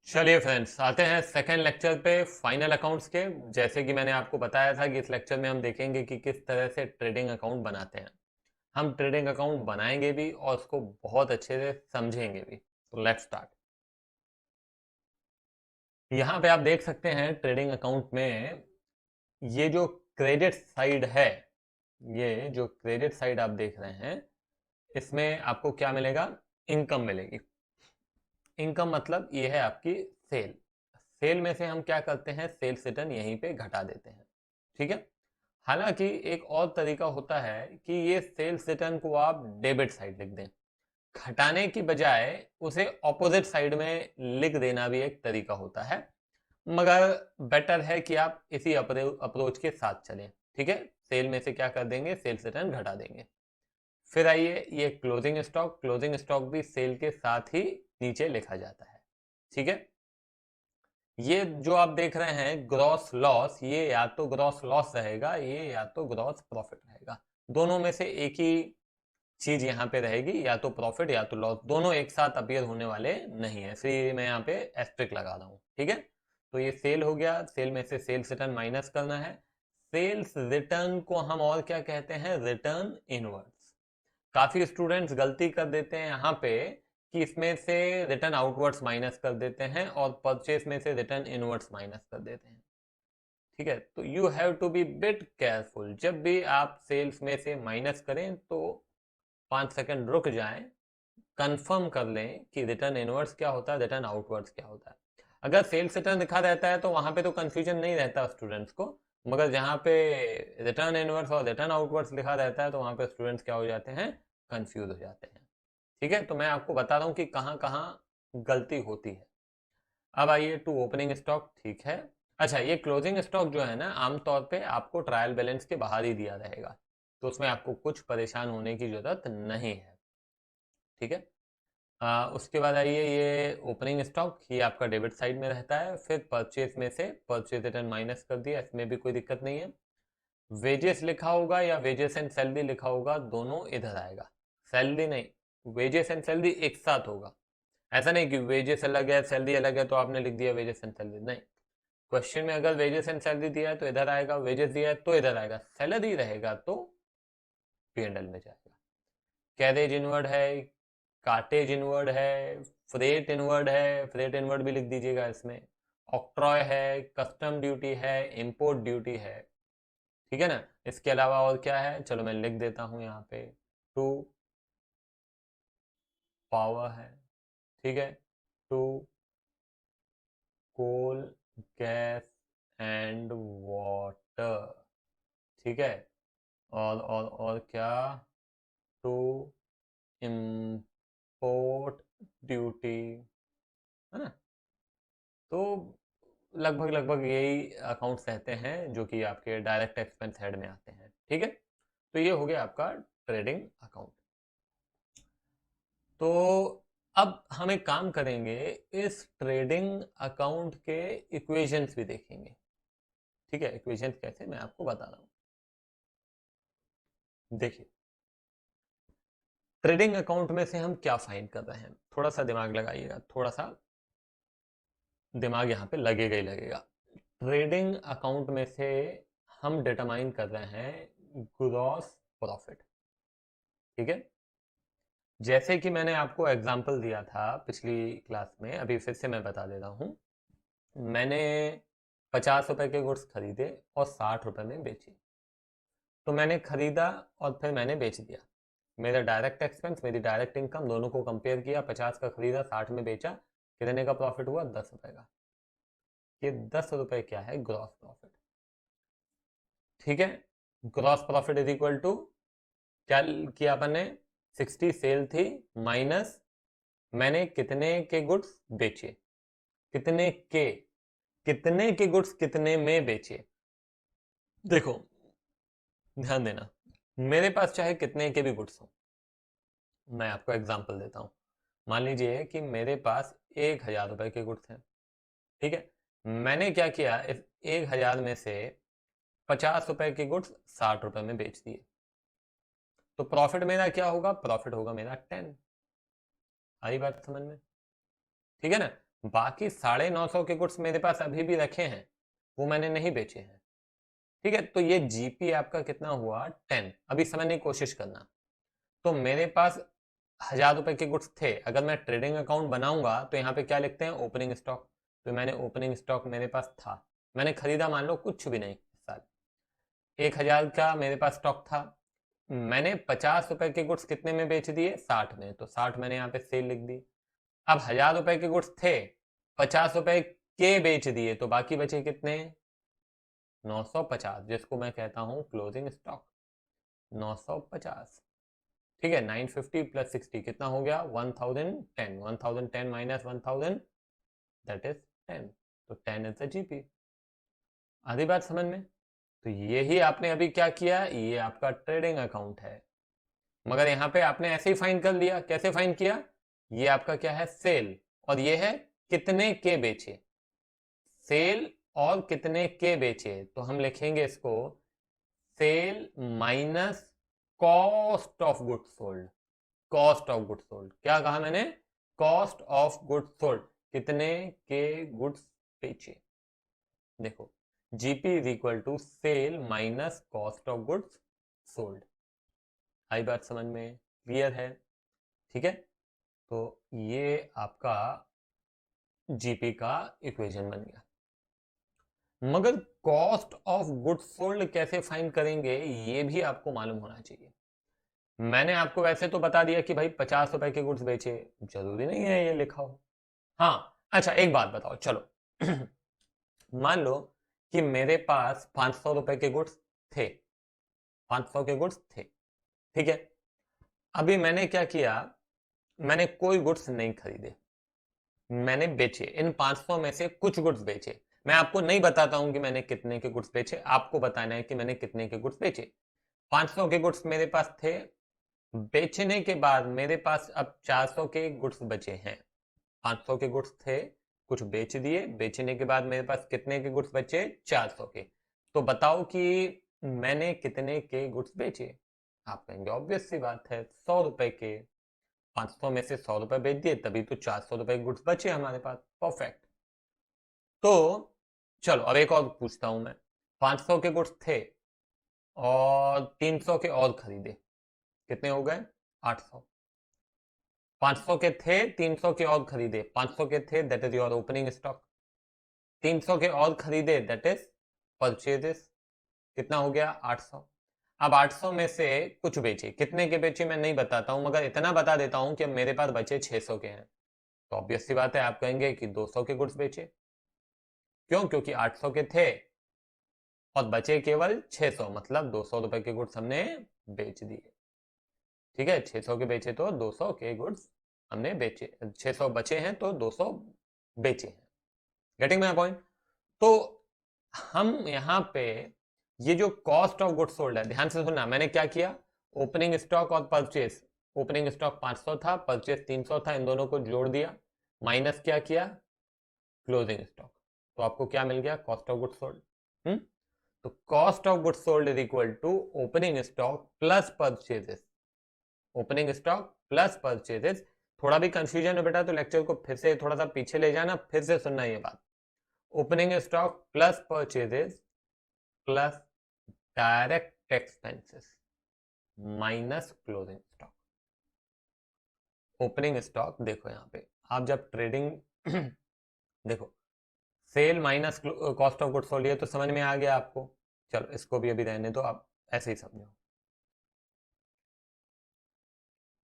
चलिए फ्रेंड्स, आते हैं सेकेंड लेक्चर पे फाइनल अकाउंट्स के। जैसे कि मैंने आपको बताया था कि इस लेक्चर में हम देखेंगे कि किस तरह से ट्रेडिंग अकाउंट बनाते हैं। हम ट्रेडिंग अकाउंट बनाएंगे भी और उसको बहुत अच्छे से समझेंगे भी। तो लेट्स स्टार्ट। यहाँ पे आप देख सकते हैं ट्रेडिंग अकाउंट में ये जो क्रेडिट साइड है, ये जो क्रेडिट साइड आप देख रहे हैं, इसमें आपको क्या मिलेगा? इनकम मिलेगी। इनकम मतलब ये है आपकी सेल। सेल में से हम क्या करते हैं? सेल्स रिटर्न यहीं पे घटा देते हैं। ठीक है। हालांकि एक और तरीका होता है कि ये सेल्स रिटर्न को आप डेबिट साइड लिख दें। घटाने की बजाय उसे ऑपोजिट साइड में लिख देना भी एक तरीका होता है, मगर बेटर है कि आप इसी अप्रोच के साथ चलें। ठीक है। सेल में से क्या कर देंगे? सेल्स रिटर्न घटा देंगे। फिर आइए, ये क्लोजिंग स्टॉक। क्लोजिंग स्टॉक भी सेल के साथ ही नीचे लिखा जाता है। ठीक है। ये जो आप देख रहे हैं ग्रॉस लॉस, ये या तो ग्रॉस लॉस रहेगा, ये या तो ग्रॉस प्रॉफिट रहेगा। दोनों में से एक ही चीज यहाँ पे रहेगी, या तो प्रॉफिट या तो लॉस। दोनों एक साथ अपीयर होने वाले नहीं है, इसलिए मैं यहाँ पे एस्ट्रिक लगा रहा हूँ। ठीक है। तो ये सेल हो गया। सेल में से सेल्स रिटर्न माइनस करना है। सेल्स रिटर्न को हम और क्या कहते हैं? Return inwards. काफी स्टूडेंट्स गलती कर देते हैं यहाँ पे कि इसमें से रिटर्न आउटवर्ड्स माइनस कर देते हैं और परचेस में से रिटर्न इनवर्ड्स माइनस कर देते हैं। ठीक है। तो you have to be bit careful. जब भी आप सेल्स में से माइनस करें तो 5 सेकंड रुक जाएं, कंफर्म कर लें कि रिटर्न इनवर्ड्स क्या होता है, रिटर्न आउटवर्ड्स क्या होता है। अगर सेल्स रिटर्न लिखा रहता है तो वहां पे तो कंफ्यूजन नहीं रहता स्टूडेंट्स को, मगर जहां पे रिटर्न इनवर्ड्स और रिटर्न आउटवर्ड्स लिखा रहता है तो वहां पे स्टूडेंट्स क्या हो जाते हैं? कंफ्यूज हो जाते हैं। ठीक है। तो मैं आपको बता रहा हूं कि कहां कहां गलती होती है। अब आइए टू ओपनिंग स्टॉक। ठीक है। अच्छा, ये क्लोजिंग स्टॉक जो है ना, आमतौर पे आपको ट्रायल बैलेंस के बाहर ही दिया रहेगा, तो उसमें आपको कुछ परेशान होने की जरूरत नहीं है। ठीक है। उसके बाद आइए, ये ओपनिंग स्टॉक, ये आपका डेबिट साइड में रहता है। फिर परचेज में से परचेज रिटर्न माइनस कर दिया, इसमें भी कोई दिक्कत नहीं है। वेजेस लिखा होगा या वेजेस एंड सैलरी लिखा होगा, दोनों इधर आएगा। सैलरी नहीं, वेजेस एंड सैलरी एक साथ होगा। ऐसा नहीं कि वेजेस अलग है सैलरी अलग है तो आपने लिख दिया वेजेस एंड सैलरी, नहीं। क्वेश्चन में अगर वेजेस एंड सैलरी दिया है तो इधर आएगा, वेजेस दिया है तो इधर आएगा, सैलरी रहेगा तो P&L में जाएगा। कैरेज इनवर्ड है, कार्टेज इनवर्ड है, फ्रेट इनवर्ड है, फ्रेट इनवर्ड भी लिख दीजिएगा इसमें। ऑक्ट्रॉय है, कस्टम ड्यूटी है, इंपोर्ट ड्यूटी है। ठीक है ना। इसके अलावा और क्या है? चलो मैं लिख देता हूं यहाँ पे। टू पावर है। ठीक है। To coal, gas and water. ठीक है। और क्या? टू इम्पोर्ट ड्यूटी, है ना। तो लगभग लगभग यही अकाउंट्स रहते हैं जो कि आपके डायरेक्ट एक्सपेंस हेड में आते हैं। ठीक है। तो ये हो गया आपका ट्रेडिंग अकाउंट। तो अब हम एक काम करेंगे, इस ट्रेडिंग अकाउंट के इक्वेशंस भी देखेंगे। ठीक है। इक्वेशंस कैसे, मैं आपको बता रहा हूं। देखिए, ट्रेडिंग अकाउंट में से हम क्या फाइंड कर रहे हैं? थोड़ा सा दिमाग लगाइएगा, थोड़ा सा दिमाग यहाँ पे लगेगा ही लगेगा। ट्रेडिंग अकाउंट में से हम डिटरमाइन कर रहे हैं ग्रॉस प्रॉफिट। ठीक है। जैसे कि मैंने आपको एग्जांपल दिया था पिछली क्लास में, अभी फिर से मैं बता देता हूँ। मैंने 50 रुपए के गुड्स खरीदे और 60 रुपए में बेचे। तो मैंने खरीदा और फिर मैंने बेच दिया। मेरा डायरेक्ट एक्सपेंस, मेरी डायरेक्ट इनकम, दोनों को कंपेयर किया। 50 का खरीदा, 60 में बेचा, कितने का प्रॉफिट हुआ? 10 रुपए का। ये 10 रुपए क्या है? Gross profit. ठीक है। Gross profit is equal to, क्या किया अपन ने? 60 सेल थी माइनस मैंने कितने के गुड्स बेचे। कितने के, कितने के गुड्स कितने में बेचे। देखो, ध्यान देना, मेरे पास चाहे कितने के भी गुड्स हो, मैं आपको एग्जांपल देता हूं। मान लीजिए कि मेरे पास 1,000 रुपए के गुड्स हैं। ठीक है। मैंने क्या किया, इस 1,000 में से 50 रुपए के गुड्स 60 रुपए में बेच दिए। तो प्रॉफिट मेरा क्या होगा? प्रॉफिट होगा मेरा 10। आई बात समझ में? ठीक है ना। बाकी 950 के गुड्स मेरे पास अभी भी रखे हैं, वो मैंने नहीं बेचे हैं। ठीक है, तो ये जीपी आपका कितना हुआ 10। अभी समझने की कोशिश करना। तो मेरे पास 1000 रुपए के गुड्स थे, अगर मैं ट्रेडिंग अकाउंट बनाऊंगा तो यहाँ पे क्या लिखते हैं, ओपनिंग स्टॉक। तो मैंने ओपनिंग स्टॉक मेरे पास था, मैंने खरीदा मान लो कुछ भी नहीं इस साल, 1000 का मेरे पास स्टॉक था। मैंने 50 रुपए के गुड्स कितने में बेच दिए, 60 में, तो 60 मैंने यहाँ पे सेल लिख दी। अब 1000 रुपए के गुड्स थे, 50 रुपए के बेच दिए, तो बाकी बचे कितने, 950, जिसको मैं कहता हूं क्लोजिंग स्टॉक, 950। ठीक है, 950 प्लस 60 कितना हो गया, 1010। 1010 माइनस 1000, दैट इज 10। तो 10 इज द जीपी। आधी बात समझ में। तो यही आपने अभी क्या किया, ये आपका ट्रेडिंग अकाउंट है, मगर यहाँ पे आपने ऐसे ही फाइन कर लिया। कैसे फाइन किया, ये आपका क्या है, सेल, और ये है कितने के बेचे, सेल और कितने के बेचे। तो हम लिखेंगे इसको sale minus cost of goods sold. Cost of goods sold, क्या कहा मैंने, कॉस्ट ऑफ गुड्स सोल्ड, कितने के गुड्स बेचे। देखो, GP is equal to cell minus cost of goods sold. आई बात समझ में, क्लियर है। ठीक है, तो ये आपका जीपी का इक्वेशन बन गया। मगर कॉस्ट ऑफ गुड्स सोल्ड कैसे फाइंड करेंगे, ये भी आपको मालूम होना चाहिए। मैंने आपको वैसे तो बता दिया कि भाई 50 रुपए के गुड्स बेचे, जरूरी नहीं है ये लिखा हो। हाँ अच्छा, एक बात बताओ, चलो मान लो कि मेरे पास 500 रुपए के गुड्स थे, 500 के गुड्स थे। ठीक है, अभी मैंने क्या किया, मैंने कोई गुड्स नहीं खरीदे, मैंने बेचे, इन 500 में से कुछ गुड्स बेचे। मैं आपको नहीं बताता हूं कि मैंने कितने के गुड्स बेचे, आपको बताना है कि मैंने कितने के गुड्स बेचे। 500 के गुड्स मेरे पास थे, बेचने के बाद मेरे पास अब 400 के गुड्स बचे हैं। 500 के गुड्स थे, कुछ बेच दिए, बेचने के बाद मेरे पास कितने के गुड्स बचे, 400 के। तो बताओ कि मैंने कितने के गुड्स बेचे। आप कहेंगे ऑब्वियस सी बात है, 100 रुपए के, 500 में से 100 रुपए बेच दिए, तभी तो 400 रुपए गुड्स बचे हमारे पास। परफेक्ट। तो चलो अब एक और पूछता हूं मैं, 500 के गुड्स थे और 300 के और खरीदे, कितने हो गए, 800। 500 के थे, 300 के और खरीदे, 500 के थे, that is your opening stock, 300 के और खरीदे, दैट इज परचेजेस, कितना हो गया, 800। अब 800 में से कुछ बेचे, कितने के बेचे मैं नहीं बताता हूं, मगर इतना बता देता हूं कि अब मेरे पास बचे 600 के हैं। तो ऑब्वियस सी बात है, आप कहेंगे कि 200 के गुड्स बेचे। क्यों, क्योंकि 800 के थे और बचे केवल 600, मतलब 200 रुपए के गुड्स हमने बेच दिए। ठीक है, 600 के बेचे तो 200 के गुड्स हमने बेचे, 600 बचे हैं तो 200 बेचे हैं। Getting my point. तो हम यहाँ पे ये जो कॉस्ट ऑफ गुड्स सोल्ड है, ध्यान से सुनना, मैंने क्या किया, ओपनिंग स्टॉक और परचेस, ओपनिंग स्टॉक 500 था, परचेस 300 था, इन दोनों को जोड़ दिया, माइनस क्या किया, क्लोजिंग स्टॉक। तो आपको क्या मिल गया, कॉस्ट ऑफ गुड्स सोल्ड। तो cost of goods sold is equal to opening stock plus purchases, opening stock plus purchases. थोड़ा भी कंफ्यूजन है बेटा तो लेक्चर को फिर से थोड़ा सा पीछे ले जाना, फिर से सुनना ये बात। Opening stock plus purchases plus direct expenses minus closing stock. Opening stock देखो यहाँ पे, आप जब ट्रेडिंग देखो, sale minus cost of goods sold, ये तो समझ में आ गया आपको। चलो इसको भी अभी रहने दो, आप ऐसे ही समझो।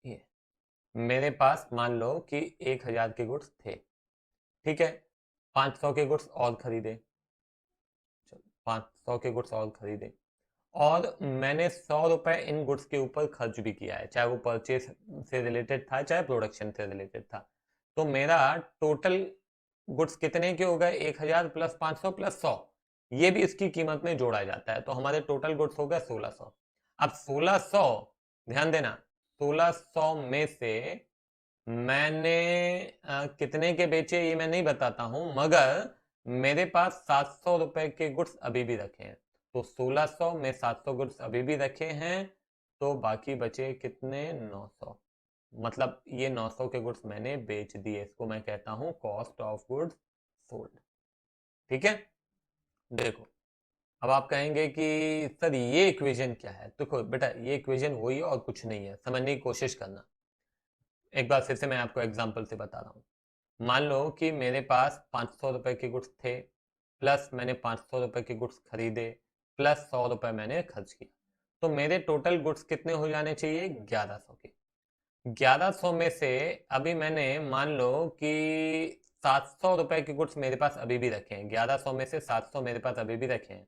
ये मेरे पास मान लो कि 1000 के गुड्स थे, ठीक है, 500 के गुड्स और खरीदे, चलो 500 के गुड्स और खरीदे, और मैंने 100 रुपए इन गुड्स के ऊपर खर्च भी किया है, चाहे वो परचेस से रिलेटेड था चाहे प्रोडक्शन से रिलेटेड था। तो मेरा टोटल गुड्स कितने के हो गए, 1000 प्लस 500 प्लस 100, ये भी इसकी कीमत में जोड़ा जाता है, तो हमारे टोटल गुड्स हो गए 1600। अब 1600, ध्यान देना, 1600 में से मैंने कितने के बेचे ये मैं नहीं बताता हूं, मगर मेरे पास 700 रुपए के गुड्स अभी भी रखे हैं, तो 1600 में 700 गुड्स अभी भी रखे हैं, तो बाकी बचे कितने, 900। मतलब ये 900 के गुड्स मैंने बेच दिए, इसको मैं कहता हूं कॉस्ट ऑफ गुड्स सोल्ड। ठीक है, देखो अब आप कहेंगे कि सर ये इक्वेशन क्या है। देखो बेटा, ये इक्वेशन वही है और कुछ नहीं है, समझने की कोशिश करना। एक बार फिर से मैं आपको एग्जांपल से बता रहा हूँ। मान लो कि मेरे पास 500 रुपए के गुड्स थे, प्लस मैंने 500 रुपए के गुड्स खरीदे, प्लस 100 रुपए मैंने खर्च किया, तो मेरे टोटल गुड्स कितने हो जाने चाहिए? 1100 के। 1100 में से अभी मैंने मान लो कि 700 रुपए के गुड्स मेरे पास अभी भी रखे हैं, 1100 में से 700 मेरे पास अभी भी रखे हैं,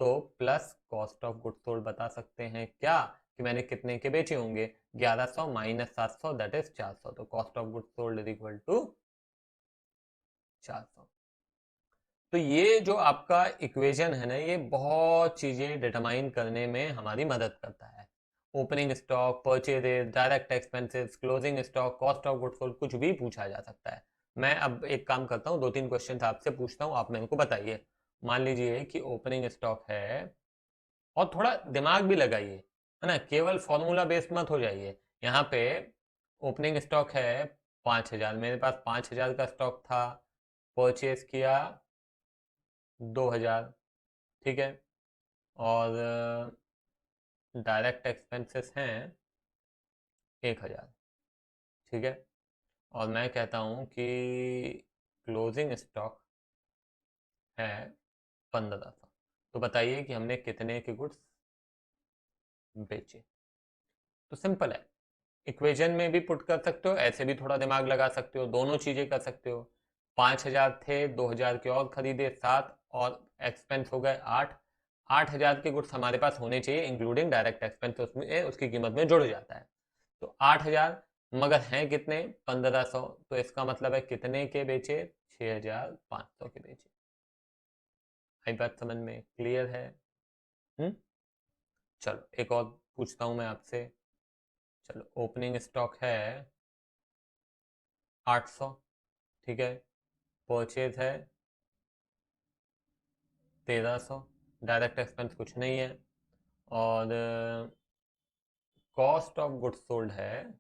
तो plus cost of goods sold बता सकते हैं क्या कि मैंने कितने के बेचे होंगे? 1100 माइनस 700 दैट इज 400, तो cost of goods sold is equal to 400। तो ये जो आपका इक्वेशन है ना, ये बहुत चीजें डिटरमाइन करने में हमारी मदद करता है। Opening stock, purchases, direct expenses, closing stock, cost of goods sold, कुछ भी पूछा जा सकता है। मैं अब एक काम करता हूँ, 2-3 क्वेश्चन आपसे पूछता हूँ, आप मेरे को बताइए। मान लीजिए कि ओपनिंग स्टॉक है, और थोड़ा दिमाग भी लगाइए, है ना, केवल फॉर्मूला बेस्ड मत हो जाइए। यहाँ पे ओपनिंग स्टॉक है 5000, मेरे पास 5000 का स्टॉक था, परचेज किया 2000, ठीक है, और डायरेक्ट एक्सपेंसेस हैं 1000, ठीक है, और मैं कहता हूँ कि क्लोजिंग स्टॉक है 1500। तो बताइए कि हमने कितने के गुड्स बेचे। तो सिंपल है, इक्वेशन में भी पुट कर सकते हो, ऐसे भी थोड़ा दिमाग लगा सकते हो, दोनों चीजें कर सकते हो। 5000 थे, 2000 के और खरीदे 7, और एक्सपेंस हो गए 8। 8000 के गुड्स हमारे पास होने चाहिए इंक्लूडिंग डायरेक्ट एक्सपेंस, उसमें उसकी कीमत में जुड़ जाता है। तो 8000, मगर हैं कितने? 1500, तो इसका मतलब है कितने के बेचे? 6500 के बेचे। आई बात समझ में क्लियर है? हम्म, चलो एक और पूछता हूं मैं आपसे। चलो, ओपनिंग स्टॉक है 800, ठीक है, परचेज है 1300, डायरेक्ट एक्सपेंस कुछ नहीं है, और कॉस्ट ऑफ गुड्स सोल्ड है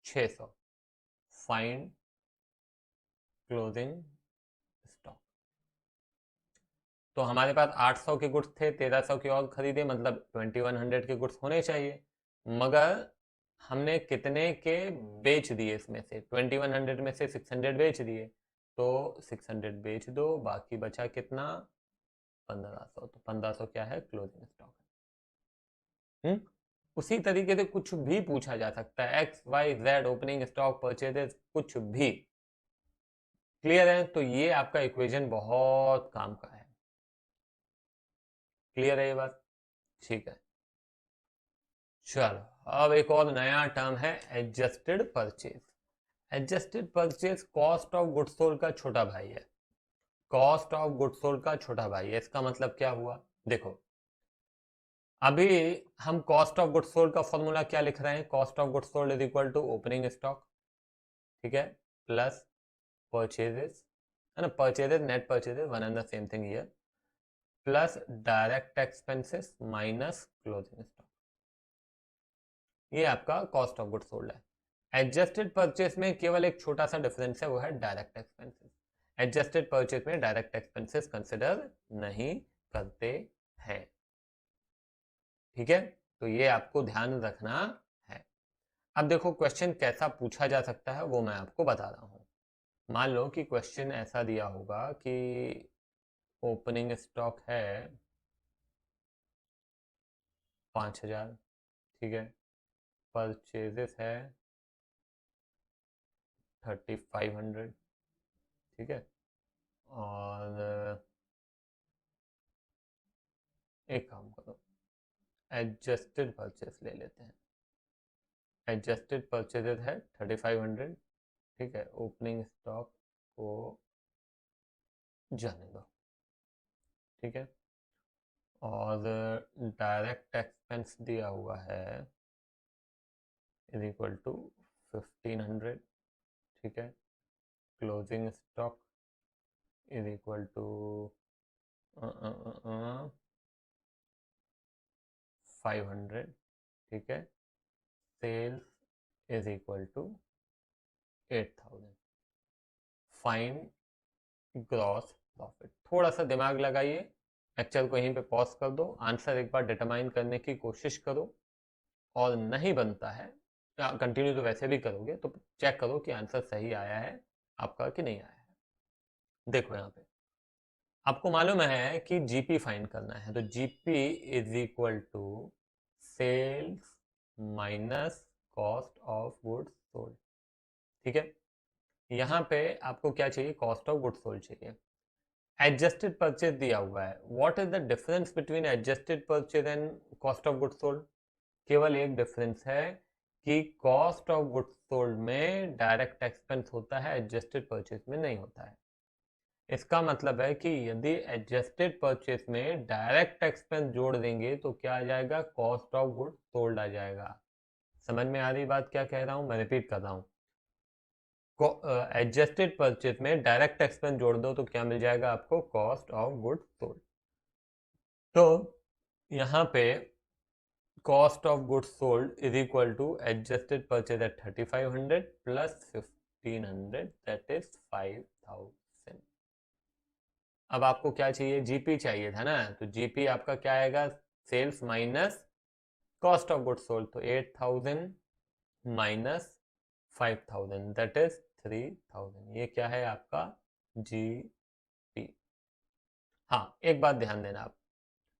600। Find closing stock. तो हमारे पास 800 के गुड्स थे, 1300 के और खरीदे, मतलब 2100 के गुड्स होने चाहिए, मगर हमने कितने के बेच दिए? इसमें से 2100 में से 600 बेच दिए, तो 600 बेच दो, बाकी बचा कितना? 1500। तो 1500 क्या है? Closing stock. उसी तरीके से कुछ भी पूछा जा सकता है, X Y Z, opening stock, purchases, कुछ भी। क्लियर है? तो ये आपका इक्वेशन बहुत काम का है। क्लियर है ये बात? ठीक है, चलो अब एक और नया टर्म है, adjusted purchase. Adjusted purchase cost of goods sold का छोटा भाई है। कॉस्ट ऑफ गुड्स सोल्ड का छोटा भाई है, इसका मतलब क्या हुआ? देखो, अभी हम कॉस्ट ऑफ गुड्स सोल्ड का फॉर्मूला क्या लिख रहे हैं? Cost of goods sold is equal to opening stock, ठीक है, प्लस परचेजेस, है ना, purchases, net purchases, one and the same thing here, plus direct expenses minus closing stock. ये आपका कॉस्ट ऑफ गुड्स सोल्ड है। एडजस्टेड परचेस में केवल एक छोटा सा डिफरेंस है, वो है डायरेक्ट एक्सपेंसेस। एडजस्टेड परचेस में डायरेक्ट एक्सपेंसेस कंसिडर नहीं करते हैं, ठीक है, तो ये आपको ध्यान रखना है। अब देखो क्वेश्चन कैसा पूछा जा सकता है वो मैं आपको बता रहा हूं। मान लो कि क्वेश्चन ऐसा दिया होगा कि ओपनिंग स्टॉक है 5000, ठीक है, परचेजेस है 3500, ठीक है, और एक काम करो, एडजस्टेड परचेस ले लेते हैं। एडजस्टेड परचेजेस है 3500, ठीक है, ओपनिंग स्टॉक को जाने दो, ठीक है, और डायरेक्ट एक्सपेंस दिया हुआ है इज इक्वल टू 1500, ठीक है, closing stock is equal to 500, ठीक है, sales is equal to 8000। Find gross profit. थोड़ा सा दिमाग लगाइए, लेक्चर को यहीं पे पॉज कर दो, आंसर एक बार डिटरमाइन करने की कोशिश करो, और नहीं बनता है, कंटिन्यू तो वैसे भी करोगे, तो चेक करो कि आंसर सही आया है आपका कि नहीं आया है। देखो यहाँ पे आपको मालूम है कि जीपी फाइंड करना है, तो GP is equal to sales minus cost of goods sold. ठीक है, यहाँ पे आपको क्या चाहिए, कॉस्ट ऑफ गुड्स सोल्ड चाहिए। एडजस्टेड परचेज दिया हुआ है, what is the difference between adjusted purchase and cost of goods sold? केवल एक डिफरेंस है कि कॉस्ट ऑफ गुड्स सोल्ड में डायरेक्ट एक्सपेंस होता है, एडजस्टेड परचेज में नहीं होता है। इसका मतलब है कि यदि एडजस्टेड परचेज में डायरेक्ट एक्सपेंस जोड़ देंगे तो क्या आ जाएगा, कॉस्ट ऑफ गुड्स सोल्ड आ जाएगा। समझ में आ रही बात क्या कह रहा हूं, मैं रिपीट कर रहा हूं। एडजस्टेड परचेज में डायरेक्ट एक्सपेंस जोड़ दो तो क्या मिल जाएगा आपको, कॉस्ट ऑफ गुड्स सोल्ड। तो यहाँ पे cost of goods sold is equal to adjusted purchase at 3500 plus 1500, that is 5000। अब आपको क्या चाहिए, जीपी चाहिए था ना, तो जीपी आपका क्या आएगा, sales minus cost of goods sold, तो 8000 माइनस 5000, दैट इज 3000। ये क्या है आपका जीपी। हाँ, एक बात ध्यान देना आप,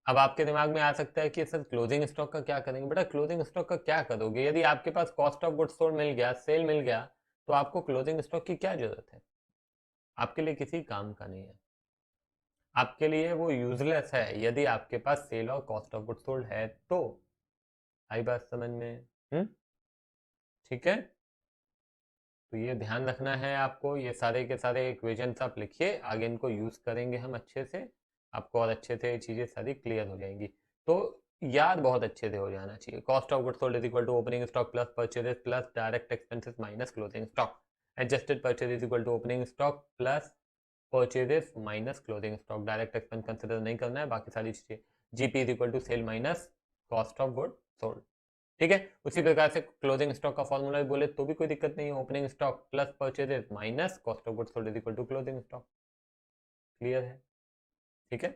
अब आपके दिमाग में आ सकता है कि सर क्लोजिंग स्टॉक का क्या करेंगे। बेटा क्लोजिंग स्टॉक का क्या करोगे, यदि आपके पास कॉस्ट ऑफ गुड्स सोल्ड मिल गया, सेल मिल गया, तो आपको क्लोजिंग स्टॉक की क्या जरूरत है, आपके लिए किसी काम का नहीं है, आपके लिए वो यूजलेस है। यदि आपके पास सेल और कॉस्ट ऑफ गुड्स सोल्ड है तो। आई बात समझ में? ठीक है, तो ये ध्यान रखना है आपको, ये सारे के सारे इक्वेशंस आप लिखिए, आगे इनको यूज करेंगे हम अच्छे से, आपको और अच्छे से चीजें सारी क्लियर हो जाएंगी। तो याद बहुत अच्छे से हो जाना चाहिए, cost of goods sold is equal to opening stock plus purchases plus direct expenses minus closing stock. Adjusted purchase is equal to opening stock plus purchases minus closing stock. Direct expense consider नहीं करना है, बाकी सारी चीजें। GP is equal to cell minus cost of good sold. ठीक है, उसी प्रकार से क्लोजिंग स्टॉक का फॉर्मूला बोले तो भी कोई दिक्कत नहीं है, opening stock plus purchases minus cost of goods sold is equal to closing stock. Clear है? ठीक है,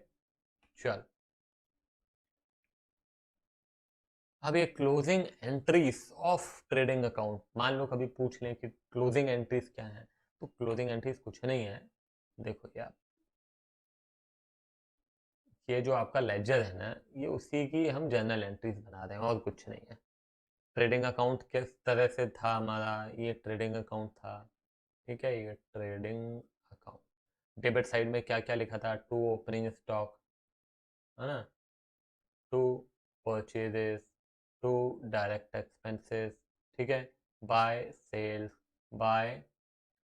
चल अब ये closing entries of trading account, मान लो कभी पूछ लें कि क्लोजिंग एंट्रीज क्या है, तो क्लोजिंग एंट्रीज कुछ नहीं है। देखो यार, ये जो आपका लेजर है ना, ये उसी की हम जर्नल एंट्रीज बना रहे हैं और कुछ नहीं है। ट्रेडिंग अकाउंट किस तरह से था हमारा, ये ट्रेडिंग अकाउंट था, ठीक है, ये ट्रेडिंग अकाउंट। डेबिट साइड में क्या क्या लिखा था, टू ओपनिंग स्टॉक, है ना, to purchases, to direct expenses, ठीक है, by sales, by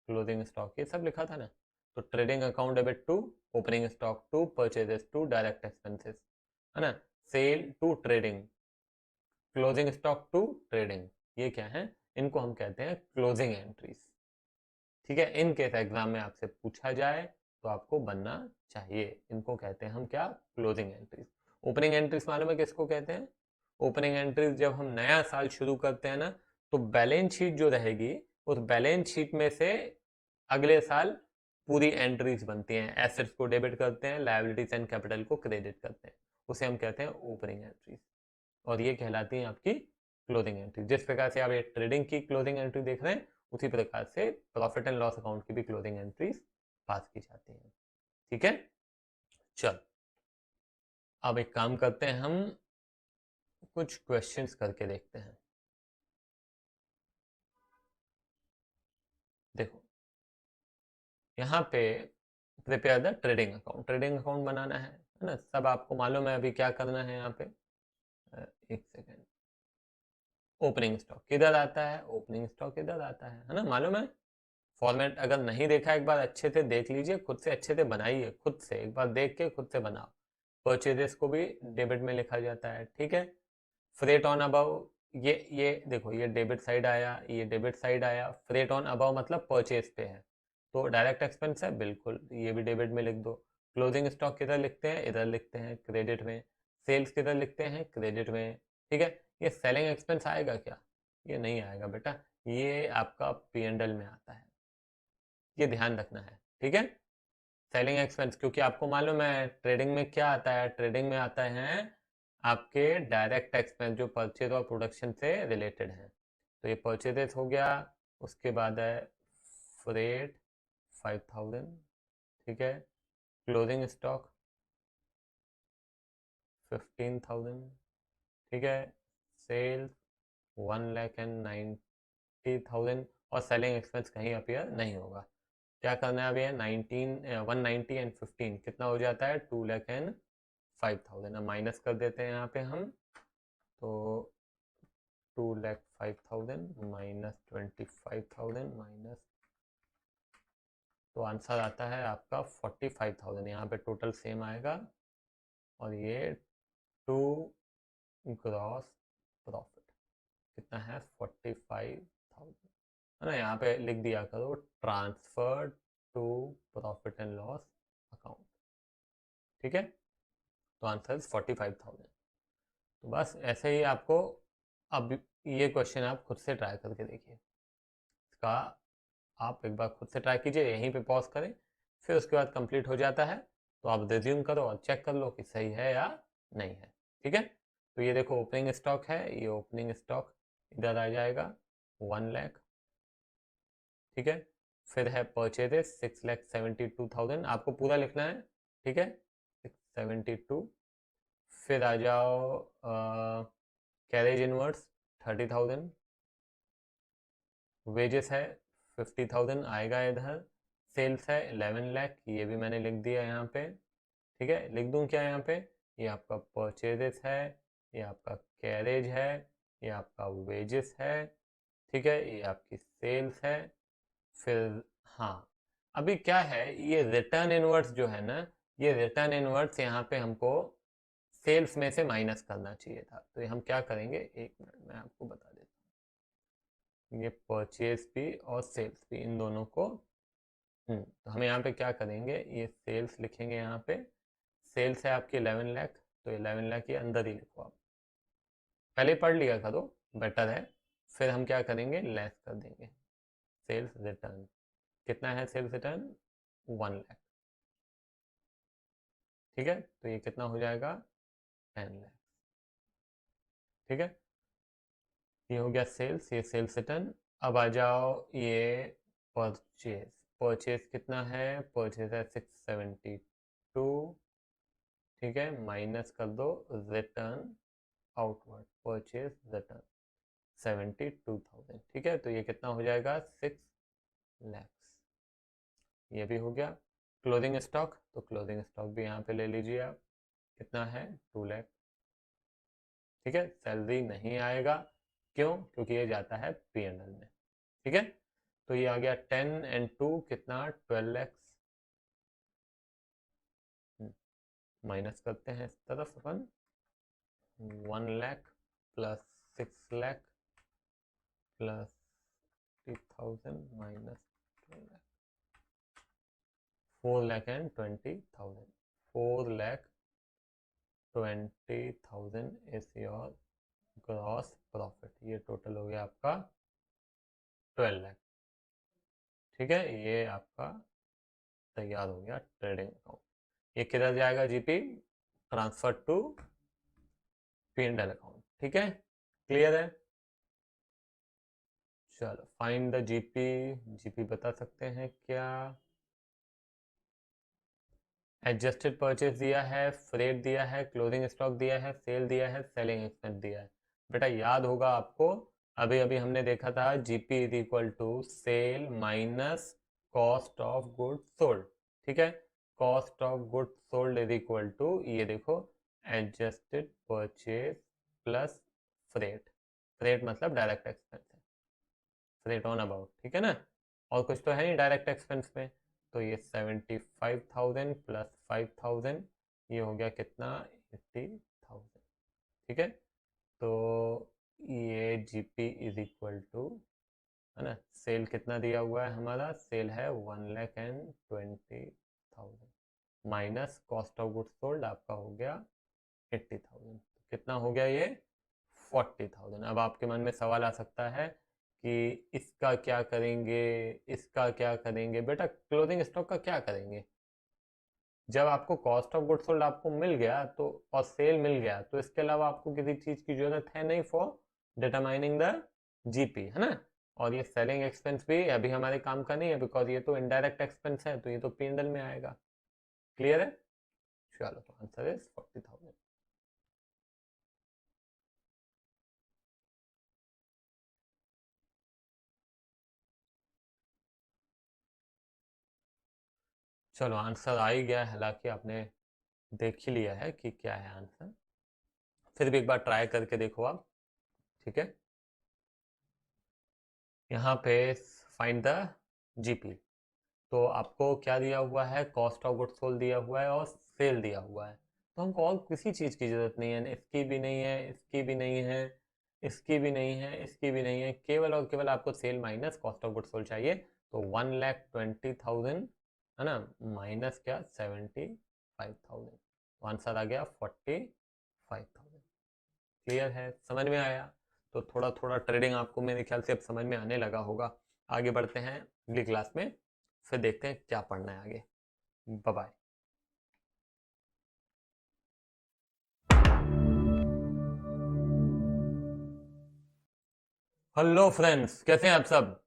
closing stock, ये सब लिखा था ना। तो trading account debit to opening stock, to purchases, to direct expenses, है ना, sale to trading, closing stock to trading, ये क्या है, इनको हम कहते हैं क्लोजिंग एंट्रीज। ठीक है, इन केस एग्जाम में आपसे पूछा जाए तो आपको बनना चाहिए, इनको कहते हैं हम क्या, क्लोजिंग एंट्रीज। ओपनिंग एंट्रीज मालूम है किसको कहते हैं? ओपनिंग एंट्रीज जब हम नया साल शुरू करते हैं ना, तो बैलेंस शीट जो रहेगी, उस बैलेंस शीट में से अगले साल पूरी एंट्रीज बनती हैं, एसेट्स को डेबिट करते हैं, लायबिलिटीज एंड कैपिटल को क्रेडिट करते हैं, उसे हम कहते हैं ओपनिंग एंट्रीज, और ये कहलाती है आपकी क्लोजिंग एंट्री। जिस प्रकार से आप ये ट्रेडिंग की क्लोजिंग एंट्री देख रहे हैं, उसी प्रकार से प्रॉफिट एंड लॉस अकाउंट की भी क्लोजिंग एंट्रीज पास की जाती हैं। ठीक है, चल अब एक काम करते हैं, हम कुछ क्वेश्चंस करके देखते हैं। देखो यहाँ पे prepare the trading account, trading account बनाना है ना, सब आपको मालूम है अभी क्या करना है। यहाँ पे एक सेकेंड, ओपनिंग स्टॉक किधर आता है, ओपनिंग स्टॉक किधर आता है ना, मालूम है। फॉर्मेट अगर नहीं देखा, एक बार अच्छे से देख लीजिए, खुद से अच्छे से बनाइए, खुद से एक बार देख के खुद से बनाओ। परचेजेस को भी डेबिट में लिखा जाता है, ठीक है। फ्रेट ऑन अबव, ये देखो, ये डेबिट साइड आया, ये डेबिट साइड आया। फ्रेट ऑन अबव मतलब परचेज पे है, तो डायरेक्ट एक्सपेंस है, बिल्कुल ये भी डेबिट में लिख दो। क्लोजिंग स्टॉक किधर लिखते हैं, इधर लिखते हैं क्रेडिट में। सेल्स किधर लिखते हैं, क्रेडिट में, ठीक है। ये सेलिंग एक्सपेंस आएगा क्या, ये नहीं आएगा बेटा, ये आपका P&L में आता है, ये ध्यान रखना है, ठीक है। सेलिंग एक्सपेंस, क्योंकि आपको मालूम है ट्रेडिंग में क्या आता है, ट्रेडिंग में आता है आपके डायरेक्ट एक्सपेंस जो परचेज और प्रोडक्शन से रिलेटेड है। तो ये परचेजेस हो गया, उसके बाद है फ्रेट 5000, ठीक है, क्लोजिंग स्टॉक 15000, ठीक है, सेल्स 1,90,000 और सेलिंग एक्सपेंस कहीं अपीयर नहीं होगा। क्या करना है अभी है 190 एंड 15 कितना हो जाता है 2,05,000। अब माइनस कर देते हैं यहाँ पे हम, तो 2,05,000 माइनस 25,000 माइनस, तो आंसर आता है आपका 45,000। यहाँ पे टोटल सेम आएगा और ये टू ग्रॉस प्रॉफिट कितना है 45,000, है ना। यहाँ पे लिख दिया करो transfer to profit and loss account, ठीक है। तो आंसर 45,000। तो बस ऐसे ही आपको, अब ये क्वेश्चन आप खुद से ट्राई करके देखिए, इसका आप एक बार खुद से ट्राई कीजिए, यहीं पे पॉज करें, फिर उसके बाद कंप्लीट हो जाता है तो आप रिज्यूम करो और चेक कर लो कि सही है या नहीं है, ठीक है। तो ये देखो ओपनिंग स्टॉक है, ये ओपनिंग स्टॉक इधर आ जाएगा 1 लाख, ठीक है। फिर है परचेजेस 6,72,000, आपको पूरा लिखना है, ठीक है, 672। फिर आ जाओ कैरेज इनवर्ड्स 30,000, वेजेस है 50,000 आएगा इधर, सेल्स है 11 लाख, ये भी मैंने लिख दिया यहाँ पे, ठीक है। लिख दूँ क्या यहाँ पे, ये आपका परचेजेस है, ये आपका कैरेज है, ये आपका वेजेस है, ठीक है, ये आपकी सेल्स है। फिर हाँ, अभी क्या है ये रिटर्न इनवर्ड्स जो है ना, ये रिटर्न इनवर्ड्स यहाँ पे हमको सेल्स में से माइनस करना चाहिए था। तो ये हम क्या करेंगे, एक मिनट मैं आपको बता देता हूँ, ये परचेज भी और सेल्स भी इन दोनों को, तो हम यहाँ पे क्या करेंगे, ये सेल्स लिखेंगे यहाँ पे, सेल्स है आपकी 11 लाख, तो 11 लाख ये अंदर ही लिखो आप, पहले पढ़ लिया करो बेटर है। फिर हम क्या करेंगे, लेस कर देंगे सेल्स रिटर्न, कितना है सेल्स रिटर्न 1 लाख, ठीक है। तो ये कितना हो जाएगा 10 लाख, ठीक है। ये हो गया सेल्स, ये सेल्स रिटर्न। अब आ जाओ ये परचेज, परचेज कितना है, परचेज है 672, ठीक है, माइनस कर दो रिटर्न आउटवर्ड, परचेज रिटर्न 72,000, ठीक है। तो ये कितना हो जाएगा 6 लैक्स, ये भी हो गया। क्लोजिंग स्टॉक, तो क्लोजिंग स्टॉक भी यहाँ पे ले लीजिए आप, कितना है 2 लाख, ठीक है। सैलरी नहीं आएगा, क्यों, क्योंकि ये जाता है P&L में, ठीक है। तो ये आ गया 10 एंड 2 कितना 12 लैक्स, माइनस करते हैं इस तरफ अपन, 1 lakh plus 6 lakh plus 50,000 minus 4 lakh and 20,000, 4 lakh 20,000 is your gross profit, ये टोटल हो गया आपका 12 लाख, ठीक है। ये आपका तैयार हो गया ट्रेडिंग अकाउंट। ये किधर जाएगा GP, transfer to P&L account, ठीक है, क्लियर है। चलो फाइंड द जीपी, जीपी बता सकते हैं क्या, एडजस्टेड परचेज दिया है, फ्रेट दिया है, क्लोजिंग स्टॉक दिया है, सेल दिया है, सेलिंग एक्सपेंस दिया है। बेटा याद होगा आपको, अभी अभी हमने देखा था GP is equal to cell minus cost of goods sold, ठीक है। Cost of goods sold is equal to, ये देखो, adjusted purchase plus freight, freight मतलब डायरेक्ट एक्सपेंस है, फ्रेट ऑन अबाउट, ठीक है ना, और कुछ तो है नहीं डायरेक्ट एक्सपेंस में। तो ये 75,000 प्लस 5,000, ये हो गया कितना 80,000, ठीक है। तो ये जीपी इज इक्वल टू, है ना, सेल कितना दिया हुआ है हमारा, सेल है 1,20,000 minus cost of goods sold आपका हो गया 80,000, कितना हो गया ये 40,000। अब आपके मन में सवाल आ सकता है कि इसका क्या करेंगे, इसका क्या करेंगे। बेटा क्लोजिंग स्टॉक का क्या करेंगे? जब आपको कॉस्ट ऑफ गुड सोल्ड आपको मिल गया तो और सेल मिल गया तो इसके अलावा आपको किसी चीज की जरूरत है नहीं फॉर डिटरमाइनिंग द जीपी, है ना। और ये सेलिंग एक्सपेंस भी अभी हमारे काम का नहीं है, बिकॉज ये तो इनडायरेक्ट एक्सपेंस है, तो ये तो P&L में आएगा। क्लियर है? चलो, तो आंसर इज 40,000। चलो, आंसर आ ही गया, हालांकि आपने देख ही लिया है कि क्या है आंसर। फिर भी एक बार ट्राई करके देखो आप, ठीक है। यहाँ पे फाइंड द जीपी, तो आपको क्या दिया हुआ है? कॉस्ट ऑफ गुड्स सोल्ड दिया हुआ है और सेल दिया हुआ है। तो हमको और किसी चीज़ की ज़रूरत नहीं है, इसकी भी नहीं है, इसकी भी नहीं है, इसकी भी नहीं है, इसकी भी नहीं है, केवल और केवल आपको sale minus cost of goods sold चाहिए। तो 1,20,000 है ना, माइनस क्या 75,000, तो आंसर आ गया 45,000। क्लियर है? समझ में आया? तो थोड़ा थोड़ा ट्रेडिंग आपको मेरे ख्याल से अब समझ में आने लगा होगा। आगे बढ़ते हैं अगली क्लास में, फिर देखते हैं क्या पढ़ना है आगे। Bye bye. हेलो फ्रेंड्स, कैसे हैं आप सब?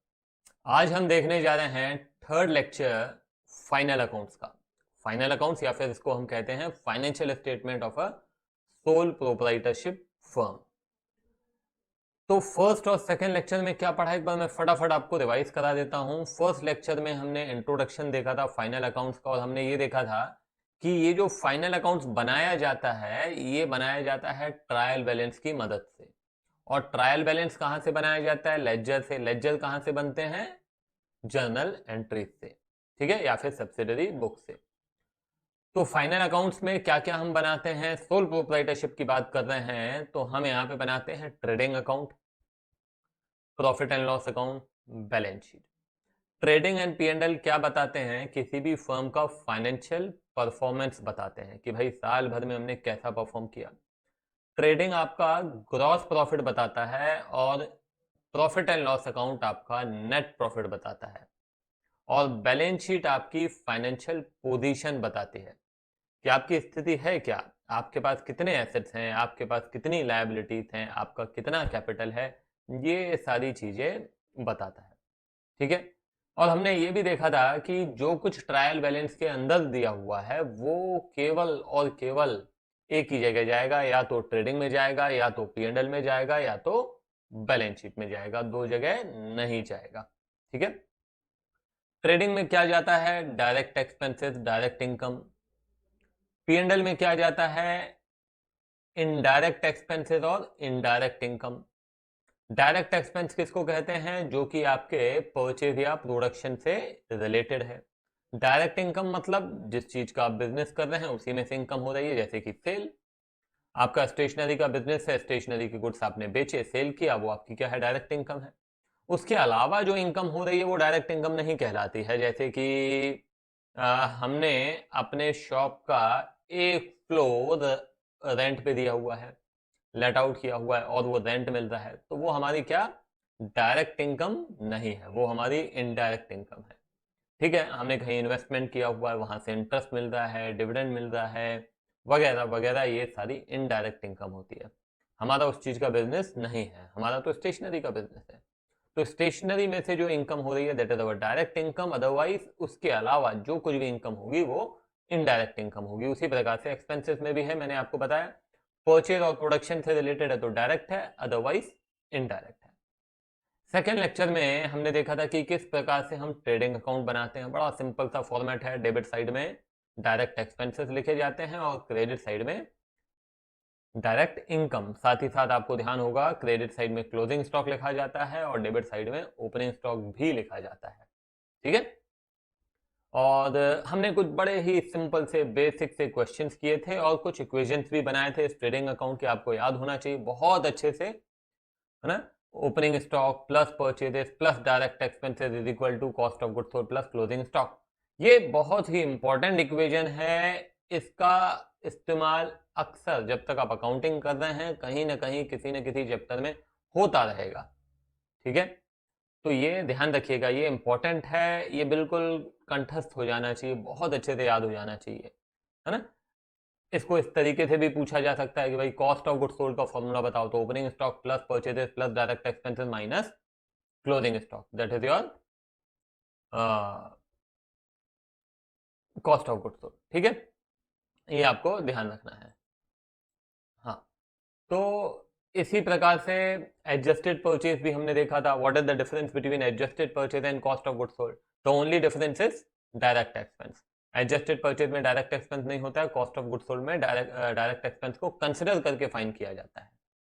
आज हम देखने जा रहे हैं थर्ड लेक्चर फाइनल अकाउंट्स का। फाइनल अकाउंट्स या फिर इसको हम कहते हैं financial statement of a sole proprietorship firm. तो फर्स्ट और सेकंड लेक्चर में क्या पढ़ा, एक बार मैं फटाफट आपको रिवाइज करा देता हूं। फर्स्ट लेक्चर में हमने इंट्रोडक्शन देखा था फाइनल अकाउंट्स का, और हमने ये देखा था कि ये जो फाइनल अकाउंट्स बनाया जाता है, ये बनाया जाता है ट्रायल बैलेंस की मदद से। और ट्रायल बैलेंस कहां से बनाया जाता है? लेजर से। लेजर कहां से बनते हैं? जर्नल एंट्रीज से, ठीक है, या फिर सब्सिडरी बुक से। तो फाइनल अकाउंट्स में क्या क्या हम बनाते हैं? सोल प्रोप्राइटरशिप की बात कर रहे हैं तो हम यहां पे बनाते हैं trading account, profit and loss account, balance sheet. Trading and P&L क्या बताते हैं? किसी भी फर्म का फाइनेंशियल परफॉर्मेंस बताते हैं कि भाई साल भर में हमने कैसा परफॉर्म किया। ट्रेडिंग आपका ग्रॉस प्रॉफिट बताता है, और प्रॉफिट एंड लॉस अकाउंट आपका नेट प्रॉफिट बताता है। और बैलेंस शीट आपकी फाइनेंशियल पोजीशन बताती है कि आपकी स्थिति है क्या, आपके पास कितने एसेट्स हैं, आपके पास कितनी लायबिलिटीज हैं, आपका कितना कैपिटल है, ये सारी चीजें बताता है, ठीक है। और हमने ये भी देखा था कि जो कुछ ट्रायल बैलेंस के अंदर दिया हुआ है वो केवल और केवल एक ही जगह जाएगा, या तो ट्रेडिंग में जाएगा, या तो P&L में जाएगा, या तो बैलेंस शीट में जाएगा, दो जगह नहीं जाएगा, ठीक है। ट्रेडिंग में क्या जाता है? Direct expenses, direct income. P&L में क्या जाता है? इनडायरेक्ट एक्सपेंसेस और इनडायरेक्ट इनकम। डायरेक्ट एक्सपेंस किसको कहते हैं? जो कि आपके परचेज या प्रोडक्शन से रिलेटेड है। डायरेक्ट इनकम मतलब जिस चीज का आप बिजनेस कर रहे हैं उसी में से इनकम हो रही है, जैसे कि सेल। आपका स्टेशनरी का बिजनेस है, स्टेशनरी के गुड्स आपने बेचे, सेल किया, वो आपकी क्या है? डायरेक्ट इनकम है। उसके अलावा जो इनकम हो रही है वो डायरेक्ट इनकम नहीं कहलाती है। जैसे कि हमने अपने शॉप का एक फ्लोर रेंट पे दिया हुआ है, लेट आउट किया हुआ है, और वो रेंट मिल रहा है, तो वो हमारी क्या? डायरेक्ट इनकम नहीं है, वो हमारी इनडायरेक्ट इनकम है, ठीक है। हमने कहीं इन्वेस्टमेंट किया हुआ है, वहां से इंटरेस्ट मिल रहा है, डिविडेंड मिल रहा है, वगैरह वगैरह, ये सारी इनडायरेक्ट इनकम होती है। हमारा उस चीज का बिजनेस नहीं है, हमारा तो स्टेशनरी का बिजनेस है। तो स्टेशनरी में से जो इनकम हो रही है that is our direct income. Otherwise उसके अलावा जो कुछ भी इनकम होगी वो इनडायरेक्ट इनकम होगी। उसी प्रकार से एक्सपेंसेस में भी है, मैंने आपको बताया परचेज और प्रोडक्शन से रिलेटेड है तो डायरेक्ट है, अदरवाइज इनडायरेक्ट है। सेकेंड लेक्चर में हमने देखा था कि किस प्रकार से हम ट्रेडिंग अकाउंट बनाते हैं। बड़ा सिंपल सा फॉर्मेट है। डेबिट साइड में डायरेक्ट एक्सपेंसेस लिखे जाते हैं और क्रेडिट साइड में डायरेक्ट इनकम। साथ ही साथ आपको ध्यान होगा क्रेडिट साइड में क्लोजिंग स्टॉक लिखा जाता है और डेबिट साइड में ओपनिंग स्टॉक भी लिखा जाता है, ठीक है। और हमने कुछ बड़े ही सिंपल से बेसिक से क्वेश्चंस किए थे और कुछ इक्वेशंस भी बनाए थे इस ट्रेडिंग अकाउंट के, आपको याद होना चाहिए बहुत अच्छे से, है ना। Opening stock plus purchases plus direct expenses is equal to cost of goods sold plus closing stock. ये बहुत ही इंपॉर्टेंट इक्वेशन है। इसका इस्तेमाल अक्सर जब तक आप अकाउंटिंग कर रहे हैं कहीं ना कहीं किसी न किसी चैप्टर में होता रहेगा, ठीक है। तो ये ध्यान रखिएगा, ये इंपॉर्टेंट है, ये बिल्कुल कंठस्थ हो जाना चाहिए, बहुत अच्छे से याद हो जाना चाहिए, है ना। इसको इस तरीके से भी पूछा जा सकता है कि भाई कॉस्ट ऑफ गुड्स सोल्ड का फॉर्मूला बताओ, तो opening stock plus purchases plus direct expenses minus closing stock, that is your cost of goods sold. ठीक है, ये आपको ध्यान रखना है। हाँ, तो इसी प्रकार से एडजस्टेड परचेज भी हमने देखा था। What is the difference between adjusted purchase and cost of goods sold? The only difference is direct expense. Adjusted purchase में डायरेक्ट एक्सपेंस नहीं होता है, कॉस्ट ऑफ गुड्स सोल्ड में डायरेक्ट एक्सपेंस को कंसिडर करके फाइन किया जाता है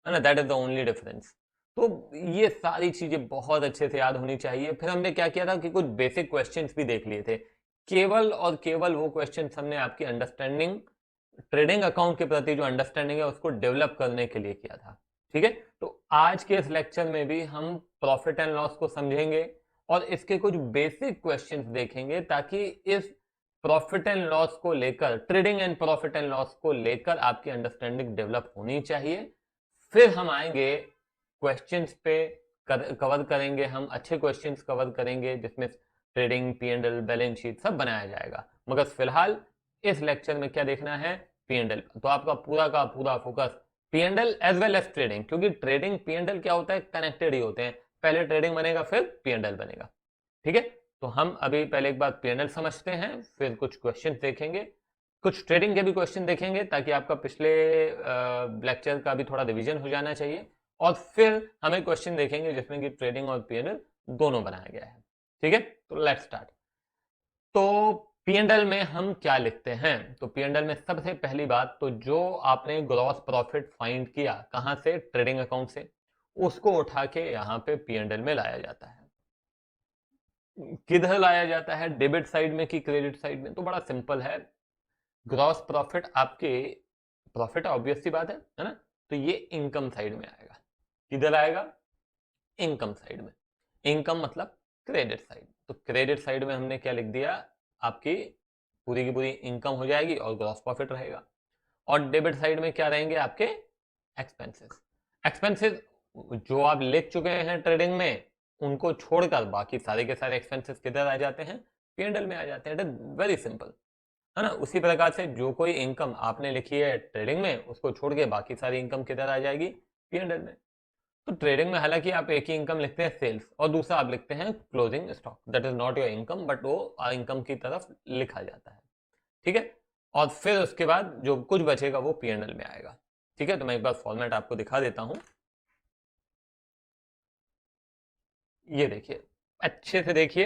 ना। That is the only difference. तो ये सारी चीजें बहुत अच्छे से याद होनी चाहिए। फिर हमने क्या किया था कि कुछ बेसिक क्वेश्चंस भी देख लिए थे। केवल और केवल वो क्वेश्चंस हमने आपकी अंडरस्टैंडिंग, ट्रेडिंग अकाउंट के प्रति जो अंडरस्टैंडिंग है उसको डेवलप करने के लिए किया था। ठीक है, तो आज के इस लेक्चर में भी हम प्रॉफिट एंड लॉस को समझेंगे और इसके कुछ बेसिक क्वेश्चंस देखेंगे, ताकि इस प्रॉफिट एंड लॉस को लेकर, trading and profit and loss को लेकर आपकी अंडरस्टैंडिंग डेवलप होनी चाहिए। फिर हम आएंगे क्वेश्चंस पे, कवर करेंगे हम, अच्छे क्वेश्चंस कवर करेंगे जिसमें ट्रेडिंग, P&L, बैलेंस शीट सब बनाया जाएगा। मगर फिलहाल इस लेक्चर में क्या देखना है? P&L। तो आपका पूरा का पूरा focus P&L as well as trading, क्योंकि ट्रेडिंग P&L क्या होता है, कनेक्टेड ही होते हैं। पहले ट्रेडिंग बनेगा फिर P&L बनेगा। ठीक है, तो हम अभी पहले एक बार P&L समझते हैं, फिर कुछ क्वेश्चन देखेंगे, कुछ ट्रेडिंग के भी क्वेश्चन देखेंगे, ताकि आपका पिछले लेक्चर का भी थोड़ा रिवीजन हो जाना चाहिए। और फिर हमें क्वेश्चन देखेंगे जिसमें कि ट्रेडिंग और P&L दोनों बनाया गया है। ठीक है, तो लेट्स स्टार्ट। तो P&L में हम क्या लिखते हैं? तो P&L में सबसे पहली बात, तो जो आपने ग्रॉस प्रॉफिट फाइंड किया कहां से? ट्रेडिंग अकाउंट से, उसको उठा के यहां पे P&L में लाया जाता है। किधर लाया जाता है, डेबिट साइड में कि क्रेडिट साइड में? तो बड़ा सिंपल है, ग्रॉस प्रॉफिट आपके प्रॉफिट ऑब्वियस सी बात है ना। तो ये इनकम साइड में आएगा। किधर आएगा? इनकम साइड में। इनकम मतलब क्रेडिट साइड। तो क्रेडिट साइड में हमने क्या लिख दिया, आपकी पूरी की पूरी इनकम हो जाएगी और ग्रॉस प्रॉफिट रहेगा। और डेबिट साइड में क्या रहेंगे? आपके एक्सपेंसेस। एक्सपेंसेस जो आप लिख चुके हैं ट्रेडिंग में, उनको छोड़कर बाकी सारे के सारे एक्सपेंसेस किधर आ जाते हैं? P&L में आ जाते हैं। इट इज वेरी सिंपल, है ना। उसी प्रकार से जो कोई इनकम आपने लिखी है ट्रेडिंग में, उसको छोड़ के बाकी सारी इनकम किधर आ जाएगी? P&L में। तो ट्रेडिंग में हालांकि आप एक ही इनकम लिखते हैं सेल्स, और दूसरा आप लिखते हैं closing stock. That is not your income, but वो इनकम की तरफ लिखा जाता है। ठीक है, और फिर उसके बाद जो कुछ बचेगा वो P&L में आएगा। ठीक है, तो मैं एक बार फॉर्मेट आपको दिखा देता हूं। ये देखिए, अच्छे से देखिए।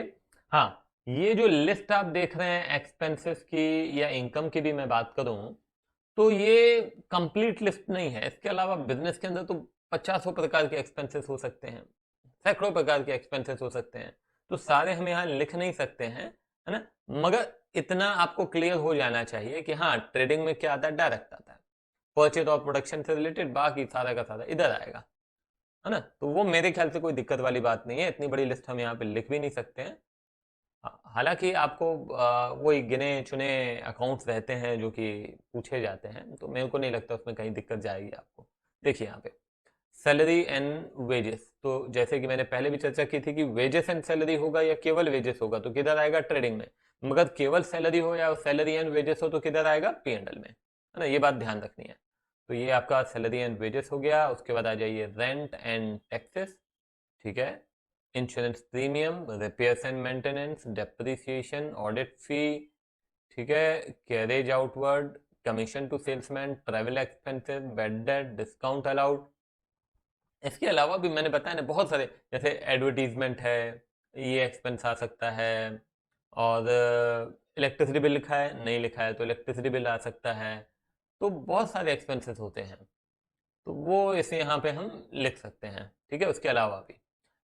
हाँ, ये जो लिस्ट आप देख रहे हैं एक्सपेंसेस की या इनकम की भी मैं बात करूं, तो ये कंप्लीट लिस्ट नहीं है। इसके अलावा बिजनेस के अंदर तो पचासों प्रकार के एक्सपेंसेस हो सकते हैं, सैकड़ों प्रकार के एक्सपेंसेस हो सकते हैं। तो सारे हम यहाँ लिख नहीं सकते हैं, है ना। मगर इतना आपको क्लियर हो जाना चाहिए कि हाँ, ट्रेडिंग में क्या आता है? डायरेक्ट आता है। परचेज और प्रोडक्शन से रिलेटेड बाकी सारा का सारा इधर आएगा, है ना। तो वो मेरे ख्याल से कोई दिक्कत वाली बात नहीं है। इतनी बड़ी लिस्ट हम यहाँ पे लिख भी नहीं सकते हैं। हालांकि आपको वही गिने चुने अकाउंट्स रहते हैं जो कि पूछे जाते हैं, तो मेरे को नहीं लगता उसमें कहीं दिक्कत जाएगी आपको। देखिए यहाँ पे सैलरी एंड वेजेस, तो जैसे कि मैंने पहले भी चर्चा की थी कि वेजेस एंड सैलरी होगा या केवल वेजेस होगा तो किधर आएगा? ट्रेडिंग में। मगर केवल सैलरी हो या सैलरी एंड वेजेस हो तो किधर आएगा? P&L में, है ना। ये बात ध्यान रखनी है। तो ये आपका सैलरी एंड वेजेस हो गया। उसके बाद आ जाइए रेंट एंड टैक्सेस। ठीक है, insurance premium, repairs and maintenance, depreciation, audit fee, ठीक है, carriage outward, commission to salesman, travel expenses, bad debt, discount allowed. इसके अलावा भी मैंने बताया ना बहुत सारे, जैसे एडवर्टीजमेंट है, ये एक्सपेंस आ सकता है। और इलेक्ट्रिसिटी बिल लिखा है, नहीं लिखा है तो इलेक्ट्रिसिटी बिल आ सकता है। तो बहुत सारे एक्सपेंसेस होते हैं, तो वो इसे यहाँ पे हम लिख सकते हैं। ठीक है, उसके अलावा भी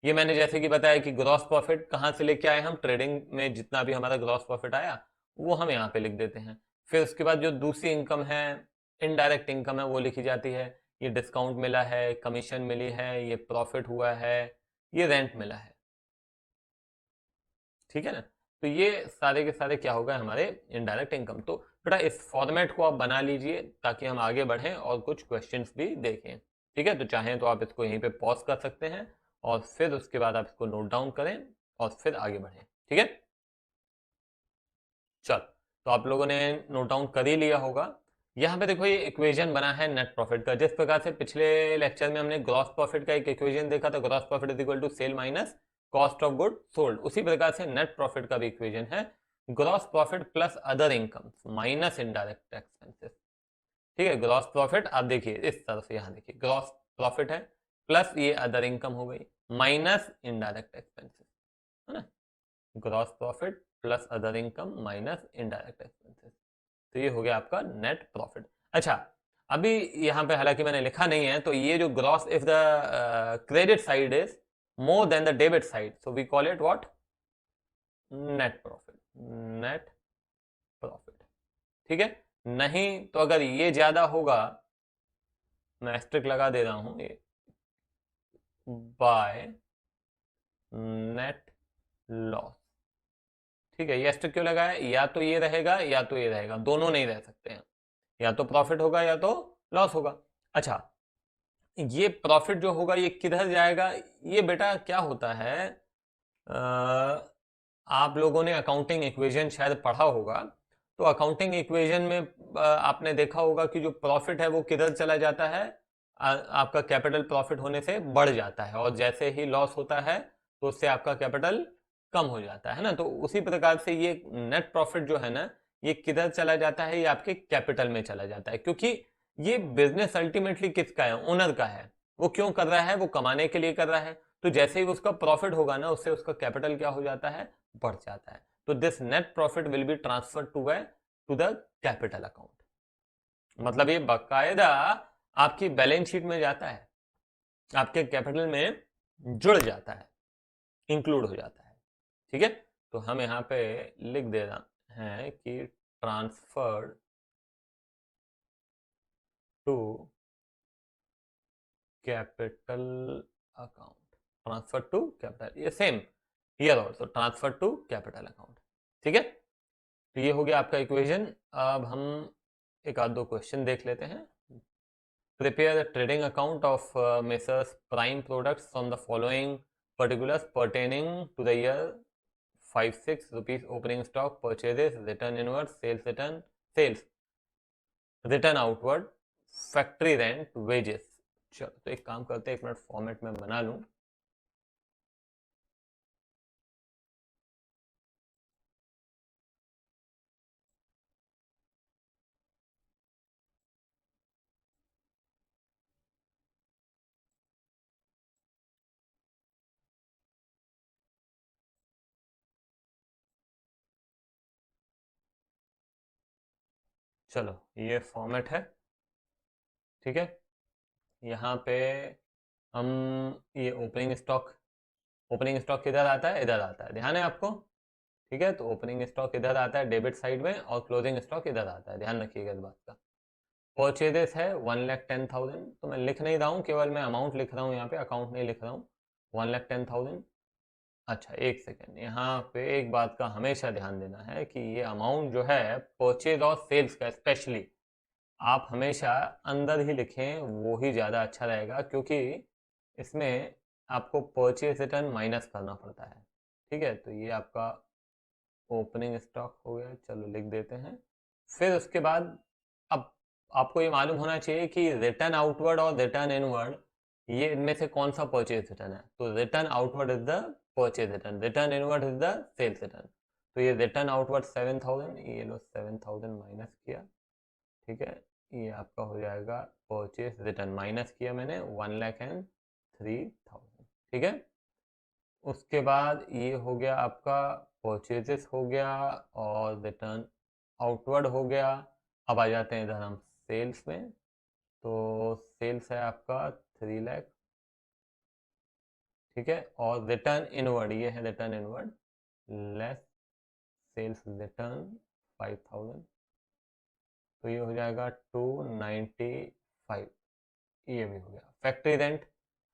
ये मैंने जैसे कि बताया कि ग्रॉस प्रॉफिट कहाँ से लेके आए हम, ट्रेडिंग में जितना भी हमारा ग्रॉस प्रॉफिट आया वो हम यहाँ पे लिख देते हैं। फिर उसके बाद जो दूसरी इनकम है, इनडायरेक्ट इनकम है, वो लिखी जाती है। ये डिस्काउंट मिला है, कमीशन मिली है, ये प्रॉफिट हुआ है, ये रेंट मिला है। ठीक है ना। तो ये सारे के सारे क्या होगा? हमारे इनडायरेक्ट इनकम। तो बेटा इस फॉर्मेट को आप बना लीजिए ताकि हम आगे बढ़ें और कुछ क्वेश्चंस भी देखें। ठीक है, तो चाहें तो आप इसको यहीं पे पॉज कर सकते हैं और फिर उसके बाद आप इसको नोट डाउन करें और फिर आगे बढ़ें। ठीक है, चल, तो आप लोगों ने नोट डाउन कर ही लिया होगा। यहाँ पे देखो ये इक्वेशन बना है नेट प्रॉफिट का, जिस प्रकार से पिछले लेक्चर में हमने ग्रॉस प्रॉफिट का एक इक्वेशन देखा था, gross profit is equal to cell minus cost of good sold, उसी प्रकार से नेट प्रॉफिट का भी इक्वेशन है gross profit plus other income minus indirect expenses. ठीक है, ग्रॉस प्रॉफिट आप देखिए इस तरह से, यहाँ देखिए ग्रॉस प्रॉफिट है प्लस ये अदर इनकम हो गई माइनस इनडायरेक्ट एक्सपेंसेस, है ना, gross profit plus other income minus indirect expenses. तो ये हो गया आपका नेट प्रॉफिट। अच्छा, अभी यहाँ पे हालांकि मैंने लिखा नहीं है, तो ये जो gross, if the credit side is more than the debit side, so we call it what, net profit, net profit. ठीक है, नहीं तो अगर ये ज्यादा होगा, मैं एस्ट्रिक लगा दे रहा हूं ये, बाय नेट लॉस। ठीक है, ये एस्ट्रिक क्यों लगा है, या तो ये रहेगा या तो ये रहेगा, दोनों नहीं रह सकते हैं, या तो प्रॉफिट होगा या तो लॉस होगा। अच्छा, ये प्रॉफिट जो होगा ये किधर जाएगा, ये बेटा क्या होता है, आप लोगों ने अकाउंटिंग इक्वेशन शायद पढ़ा होगा, तो अकाउंटिंग इक्वेशन में आपने देखा होगा कि जो प्रॉफिट है वो किधर चला जाता है, आपका कैपिटल प्रॉफिट होने से बढ़ जाता है, और जैसे ही लॉस होता है तो उससे आपका कैपिटल कम हो जाता है ना। तो उसी प्रकार से ये नेट प्रॉफिट जो है ना, ये किधर चला जाता है, ये आपके कैपिटल में चला जाता है, क्योंकि ये बिजनेस अल्टीमेटली किसका है, ओनर का है। वो क्यों कर रहा है, वो कमाने के लिए कर रहा है, तो जैसे ही उसका प्रॉफिट होगा ना, उससे उसका कैपिटल क्या हो जाता है, बढ़ जाता है। तो this net profit will be transfer to the capital account, मतलब ये बाकायदा आपकी बैलेंस शीट में जाता है, आपके कैपिटल में जुड़ जाता है, इंक्लूड हो जाता है। ठीक है, तो हम यहाँ पे लिख दे रहा है कि transferred to capital account, transfer to capital, ये same here also, transfer to capital account. ठीक है, तो ये हो गया आपका इक्वेशन। अब हम एक आध दो क्वेश्चन देख लेते हैं। Prepare the trading account of messrs prime products from the following particulars pertaining to the year 56 rupees opening stock purchases return inward sales return outward factory rent wages। चलो, तो एक काम करते हैं, एक मिनट फॉर्मेट में बना लूं। चलो, ये फॉर्मेट है। ठीक है, यहाँ पे हम ये ओपनिंग स्टॉक किधर आता है, इधर आता है, ध्यान है आपको। ठीक है, तो ओपनिंग स्टॉक इधर आता है डेबिट साइड में, और क्लोजिंग स्टॉक इधर आता है, ध्यान रखिएगा इस बात का। परचेजेस है 1,10,000, तो मैं लिख नहीं रहा हूँ, केवल मैं अमाउंट लिख रहा हूँ, यहाँ पे अकाउंट नहीं लिख रहा हूँ, 1,10,000। अच्छा, एक सेकेंड, यहाँ पे एक बात का हमेशा ध्यान देना है कि ये अमाउंट जो है परचेज और सेल्स का स्पेशली आप हमेशा अंदर ही लिखें, वो ही ज़्यादा अच्छा रहेगा, क्योंकि इसमें आपको परचेज रिटर्न माइनस करना पड़ता है। ठीक है, तो ये आपका ओपनिंग स्टॉक हो गया, चलो लिख देते हैं। फिर उसके बाद अब आपको ये मालूम होना चाहिए कि रिटर्न आउटवर्ड और रिटर्न इनवर्ड, ये इनमें से कौन सा परचेज रिटर्न है। तो return outward is the purchase return, return inward is the sales return. तो ये रिटर्न आउटवर्ड 7,000, ये लो 7,000 माइनस किया। ठीक है, ये आपका हो जाएगा परचेज रिटर्न, माइनस किया मैंने 1,03,000। ठीक है, उसके बाद ये हो गया आपका परचेजेस हो गया और रिटर्न आउटवर्ड हो गया। अब आ जाते हैं इधर हम सेल्स में, तो सेल्स है आपका 3 लाख। ठीक है, और रिटर्न इनवर्ड, ये है return inward, less sales return 5,000, तो ये हो जाएगा 295। ये भी हो गया। फैक्ट्री रेंट,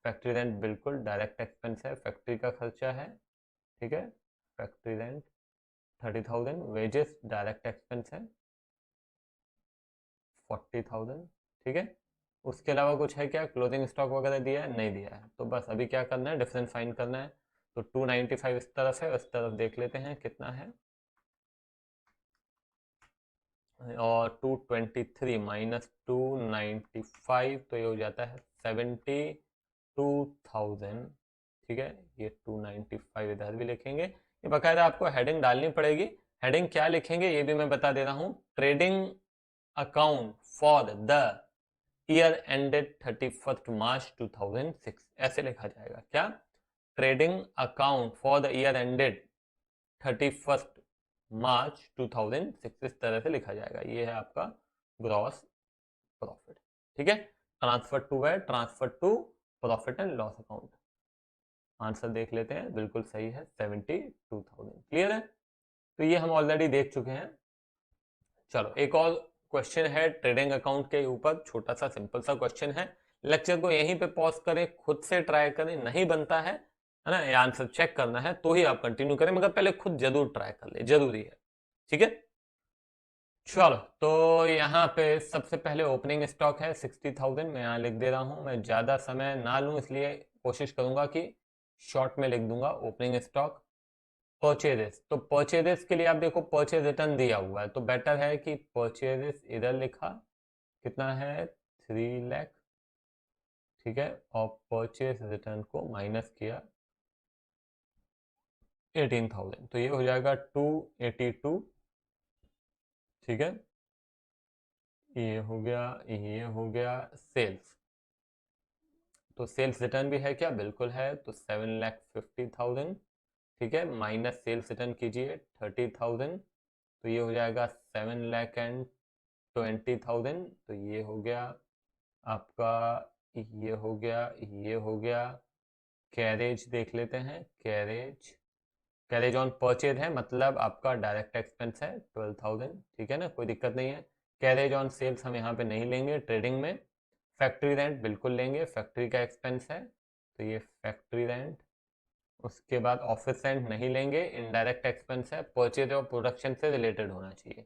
फैक्ट्री रेंट बिल्कुल डायरेक्ट एक्सपेंस है, फैक्ट्री का खर्चा है। ठीक है, factory rent 30,000, wages direct expense है 40,000। ठीक है, उसके अलावा कुछ है क्या, क्लोजिंग स्टॉक वगैरह दिया है, नहीं दिया है। तो बस अभी क्या करना है, डिफरेंस फाइंड करना है। तो 295 इस तरफ है, उस तरफ देख लेते हैं कितना है, और 223 माइनस 295 तो ये हो जाता है 72,000। ठीक है, ये 295 इधर भी लिखेंगे। ये बकायदा आपको हेडिंग डालनी पड़ेगी। हेडिंग क्या लिखेंगे ये भी मैं बता दे रहा हूँ, trading account for the year ended 31 मार्च 2006 ऐसे लिखा जाएगा। क्या, trading account for the year ended 31 मार्च 2006 इस तरह से लिखा जाएगा। ये है आपका ग्रॉस प्रॉफिट। ठीक है, transfer to where, transfer to profit and loss account. Answer देख लेते हैं, बिल्कुल सही है 72,000। क्लियर है, तो ये हम ऑलरेडी देख चुके हैं। चलो एक और क्वेश्चन है ट्रेडिंग अकाउंट के ऊपर, छोटा सा सिंपल सा क्वेश्चन है। लेक्चर को यहीं पे पॉज करें, खुद से ट्राई करें, नहीं बनता है ना, ये आंसर चेक करना है तो ही आप कंटिन्यू करें, मगर पहले खुद जरूर ट्राई कर ले, जरूरी है। ठीक है, चलो तो यहाँ पे सबसे पहले ओपनिंग स्टॉक है 60,000, मैं यहाँ लिख दे रहा हूँ। मैं ज़्यादा समय ना लूँ इसलिए कोशिश करूंगा कि शॉर्ट में लिख दूंगा ओपनिंग स्टॉक। परचेजेस, तो परचेजेस के लिए आप देखो परचेज रिटर्न दिया हुआ है, तो बेटर है कि परचेजेस इधर लिखा, कितना है 3 लाख। ठीक है, और परचेज रिटर्न को माइनस किया 18,000, तो ये हो जाएगा 282। ठीक है, ये हो गया, ये हो गया सेल्स। तो सेल्स रिटर्न भी है क्या, बिल्कुल है, तो 7,50,000। ठीक है, माइनस सेल्स रिटर्न कीजिए 30,000, तो ये हो जाएगा 7,20,000। तो ये हो गया आपका, ये हो गया, ये हो गया। कैरेज देख लेते हैं, कैरेज, कैरेज ऑन परचेज है, मतलब आपका डायरेक्ट एक्सपेंस है 12,000। ठीक है ना, कोई दिक्कत नहीं है। कैरेज ऑन सेल्स हम यहाँ पे नहीं लेंगे ट्रेडिंग में। फैक्ट्री रेंट बिल्कुल लेंगे, फैक्ट्री का एक्सपेंस है, तो ये फैक्ट्री रेंट। उसके बाद ऑफिस रेंट नहीं लेंगे, इनडायरेक्ट एक्सपेंस है, परचेज और प्रोडक्शन से रिलेटेड होना चाहिए।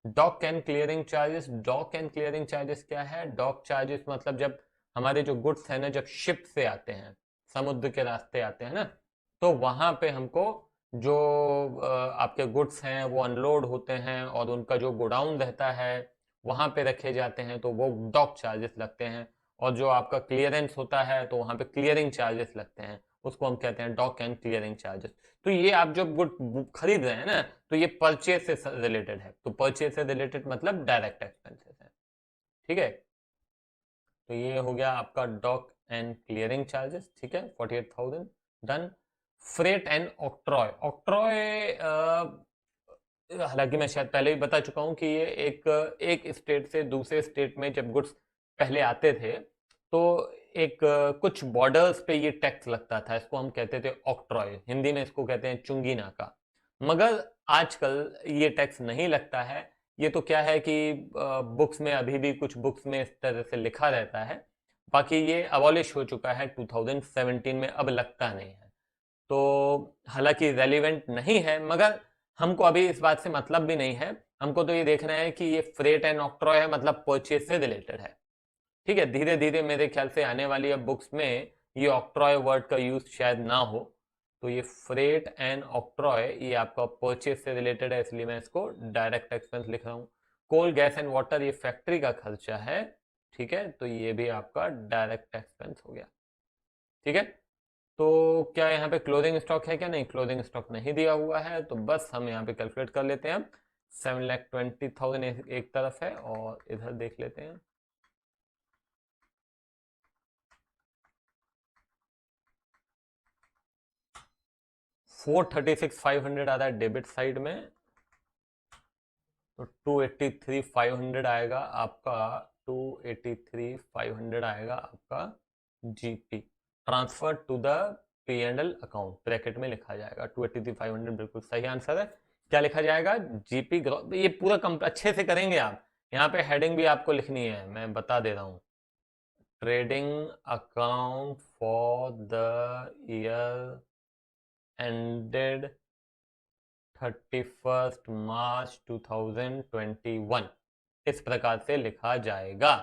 Dock and clearing charges, dock and clearing charges क्या है, डॉक चार्जेस मतलब जब हमारे जो गुड्स है ना, जब शिप से आते हैं, समुद्र के रास्ते आते हैं ना, तो वहां पे हमको जो आपके गुड्स हैं वो अनलोड होते हैं और उनका जो गोडाउन रहता है वहां पे रखे जाते हैं, तो वो डॉक चार्जेस लगते हैं। और जो आपका क्लियरेंस होता है तो वहां पे क्लियरिंग चार्जेस लगते हैं, उसको हम कहते हैं डॉक एंड क्लियरिंग चार्जेस। तो ये आप जो गुड खरीद रहे हैं ना, तो ये परचेज से रिलेटेड है, तो परचेज से रिलेटेड मतलब डायरेक्ट एक्सपेंसेस है। ठीक है, तो ये हो गया आपका डॉक एंड क्लियरिंग चार्जेस। ठीक है, 48,000 done. Freight and octroi, octroi हालांकि मैं शायद पहले भी बता चुका हूं कि ये एक एक स्टेट से दूसरे स्टेट में जब गुड्स पहले आते थे, तो एक कुछ बॉर्डर्स पे ये टैक्स लगता था, इसको हम कहते थे ऑक्ट्रॉय, हिंदी में इसको कहते हैं चुंगी नाका। मगर आजकल ये टैक्स नहीं लगता है। ये तो क्या है कि बुक्स में, अभी भी कुछ बुक्स में इस तरह से लिखा रहता है, बाकी ये अबॉलिश हो चुका है 2017 में, अब लगता नहीं है। तो हालांकि रेलिवेंट नहीं है, मगर हमको अभी इस बात से मतलब भी नहीं है। हमको तो ये देखना है कि ये फ्रेट एंड ऑक्ट्रॉय है, मतलब परचेज से रिलेटेड है। ठीक है, धीरे धीरे मेरे ख्याल से आने वाली अब बुक्स में ये ऑक्ट्रॉय वर्ड का यूज शायद ना हो। तो ये फ्रेट एंड ऑक्ट्रॉय ये आपका परचेज से रिलेटेड है, इसलिए मैं इसको डायरेक्ट एक्सपेंस लिख रहा हूँ। कोल गैस एंड वाटर ये फैक्ट्री का खर्चा है। ठीक है, तो ये भी आपका डायरेक्ट एक्सपेंस हो गया। ठीक है, तो क्या यहाँ पे क्लोजिंग स्टॉक है क्या, नहीं क्लोजिंग स्टॉक नहीं दिया हुआ है, तो बस हम यहाँ पे कैलकुलेट कर लेते हैं। 7,20,000 एक तरफ है, और इधर देख लेते हैं 436,500 आ रहा है डेबिट साइड में, तो 283,500 आएगा आपका, 283,500 आएगा आपका GP, transfer to the P and L account, bracket में लिखा जाएगा 283,500, बिल्कुल सही आंसर है। क्या लिखा जाएगा, जीपी ग्रोथ, ये पूरा अच्छे से करेंगे आप। यहाँ पे हेडिंग भी आपको लिखनी है, मैं बता दे रहा हूँ, trading account for the year ended 31 मार्च 2021 इस प्रकार से लिखा जाएगा।